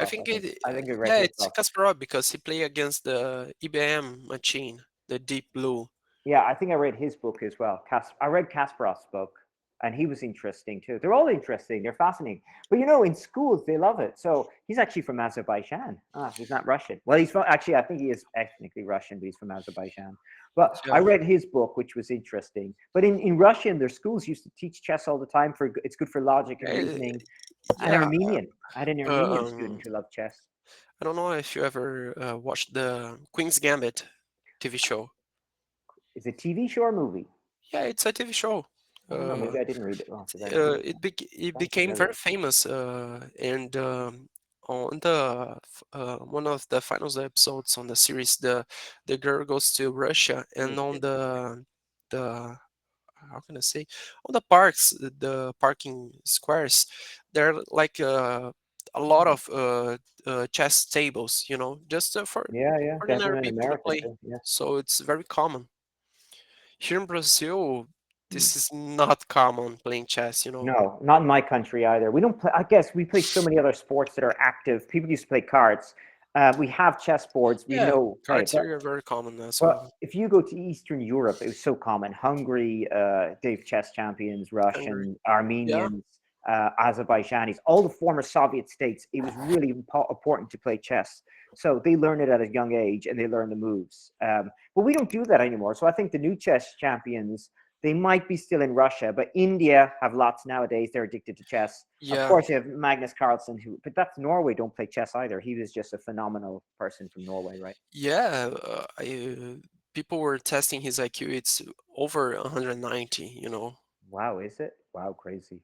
think I think I read yeah, his it's book. Kasparov because he played against the IBM machine, the Deep Blue. Yeah, I think I read his book as well. I read Kasparov's book, and he was interesting too. They're all interesting. They're fascinating. But in schools they love it. So he's actually from Azerbaijan. He's not Russian. Well, he's from actually. I think he is ethnically Russian, but he's from Azerbaijan. But I Yeah, read his book, which was interesting. But in Russian, their schools used to teach chess all the time. It's good for logic and uh, reasoning. And yeah. Armenian. I had an uh, Armenian student Um, who loved chess. I don't know if you ever watched the Queen's Gambit TV show. Is it a TV show or movie? Yeah, it's a TV show. I don't know. Uh, Maybe I didn't read it. Oh, because I didn't read it. it Sounds became familiar. very famous, and on the one of the final episodes on the series, the girl goes to Russia, and on the how can I say, on the parks, the parking squares, there are like a lot Hmm. of chess tables, just for Yeah, yeah, ordinary definitely in people to America play. too. Yeah. So it's very common. Here in Brazil, Hmm. this is not common playing chess. No, not in my country either. We don't play. I guess we play so many other sports that are active. People used to play cards. We have chess boards. We Yeah, know play it, cards here are very common as but well. if you go to Eastern Europe, it was so common. Hungary, they have chess champions. Hungary. Russian, Yeah, Armenians, Azerbaijanis, all the former Soviet states. It was really important to play chess. So they learn it at a young age and they learn the moves. But we don't do that anymore. So I think the new chess champions They might be still in Russia, but India have lots nowadays. They're addicted to chess. Of Yeah, course, you have Magnus Carlsen, who, but that's Norway. Don't play chess either. He was just a phenomenal person from Norway, right? yeah. People were testing his IQ. It's over 190. Wow, is it? Wow, crazy.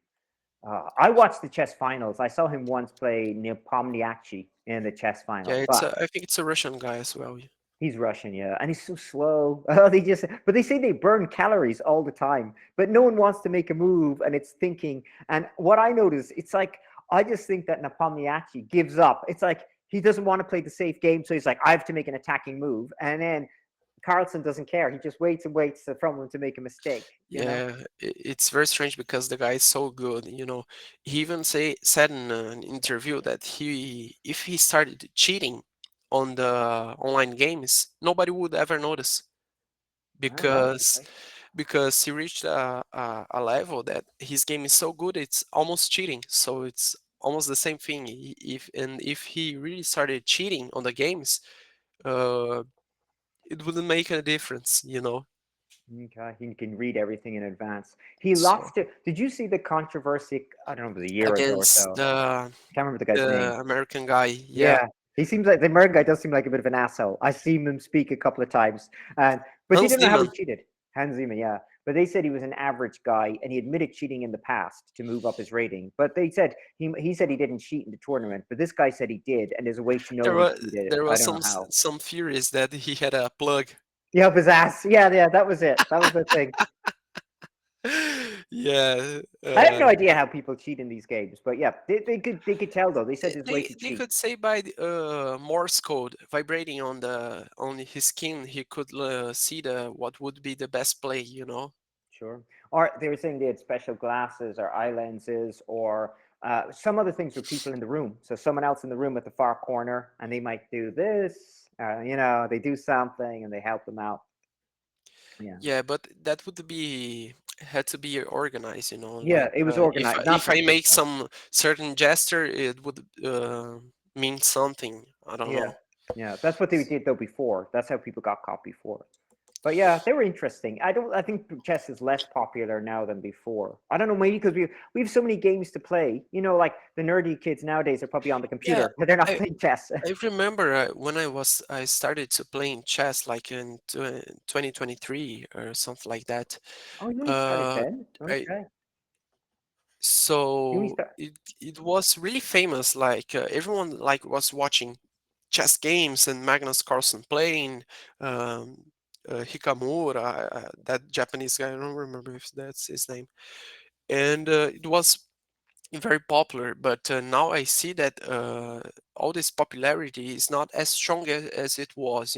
I watched the chess finals. I saw him once play Nepomniachtchi in the chess Yeah, final, it's but a, I think it's a Russian guy as well. he's Russian, yeah, and he's so slow. But they say they burn calories all the time, but no one wants to make a move, and it's thinking. And what I notice, it's like I just think that Nepomniachtchi gives up. It's like he doesn't want to play the safe game, so he's like, I have to make an attacking move, and then Carlsen doesn't care. He just waits and waits from him to make a mistake. You know? Yeah, it's very strange because the guy is so good. He even said in an interview that if he started cheating on the online games, nobody would ever notice All right. because Okay. because he reached a level that his game is so good it's almost cheating. So it's almost the same thing. If he really started cheating on the games, uh, it wouldn't make a difference. Okay, he can read everything in advance. He So lost it. Did you see the controversy? I don't know, it was a year ago or against so. Can't remember the guy's name. the American guy, yeah. Yeah, he seems like the American guy does seem like a bit of an asshole. I've seen him speak a couple of times, and but they Hans didn't know how he Zimmer. cheated. Hans Zimmer, yeah, but they said he was an average guy, and he admitted cheating in the past to move up his rating. But they said he said he didn't cheat in the tournament, but this guy said he did, and there's a way to know There he was cheated. there I was don't know how. some theories that he had a plug. Yeah, up his ass. Yeah, yeah, that was it. That was the thing. Yeah, I have no idea how people cheat in these games, but yeah, they could tell though. They said there's a way they to they cheat. could say by the, Morse code vibrating on his skin, he could see the what would be the best play. Sure. Or they were saying they had special glasses or eye lenses or some other things with people in the room. So someone else in the room at the far corner, and they might do this. They do something and they help them out. Yeah. Yeah, but that would be had to be organized. Yeah, Like it was if organized, not if I just make yourself. some certain gesture, it would mean something. I don't Yeah. know. Yeah. That's what they did though before. That's how people got caught before. But yeah, they were interesting. I think chess is less popular now than before. I don't know, maybe because we have so many games to play. Like the nerdy kids nowadays are probably on the Yeah, computer, but they're not I playing chess. I remember when I started to playing chess like in 2023 or something like that. Oh, you only started Uh, then? I Okay. You only so start. it was really famous. Like everyone like was watching chess games and Magnus Carlsen playing, um, Hikamura, that Japanese guy. I don't remember if that's his name. And it was very popular. But now I see that all this popularity is not as strong as it was.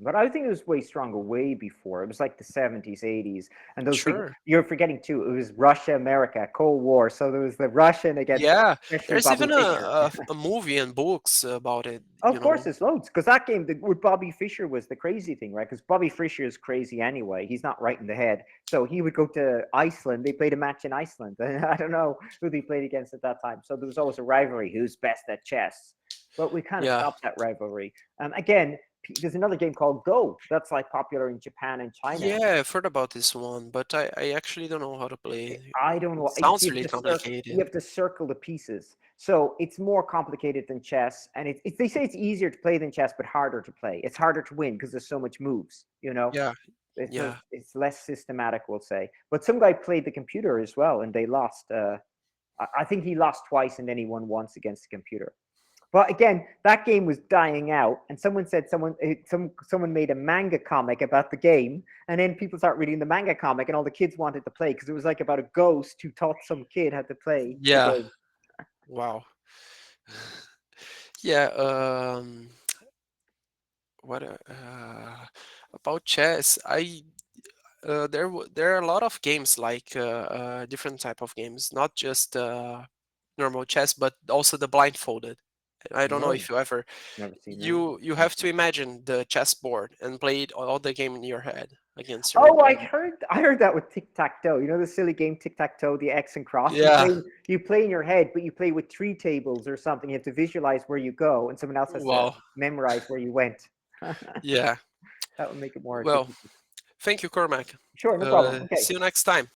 But I think it was way stronger way before. It was like the 70s, 80s, and those big. Sure. You're forgetting too. It was Russia, America, Cold War. So there was the Russian against, Yeah, especially there's Bobby even a, Fischer. a movie and books about it. Of course, there's loads because that game with Bobby Fischer was the crazy thing, right? Because Bobby Fischer is crazy anyway. He's not right in the head, so he would go to Iceland. They played a match in Iceland, and I don't know who they played against at that time. So there was always a rivalry: who's best at chess. But we kind of Yeah. stopped that rivalry. Again, there's another game called Go that's like popular in Japan and China. Yeah, I've heard about this one, but I actually don't know how to play it. I don't It know. sounds You have really to circle. You complicated. have to circle the pieces. So it's more complicated than chess, and they say it's easier to play than chess, but harder to play. It's harder to win because there's so much moves. Yeah, It's yeah, less systematic, we'll say. But some guy played the computer as well, and they lost. I think he lost twice, and then he won once against the computer. But again, that game was dying out, and someone said someone made a manga comic about the game, and then people start reading the manga comic, and all the kids wanted to play because it was like about a ghost who taught some kid how to play the yeah. game. Wow. Yeah. What about chess? There are a lot of games like different type of games, not just normal chess, but also the blindfolded. I don't know No, if you ever never seen that. you have to imagine the chessboard and play it all the game in your head against your Oh, opponent. I heard that with tic tac toe. You know the silly game tic tac toe, the X and cross. Yeah. You play in your head, but you play with three tables or something. You have to visualize where you go, and someone else has to Wow. memorize where you went. That Yeah. would make it more Well, difficult. Thank you, Cormac. Sure, no problem. Okay. See you next time.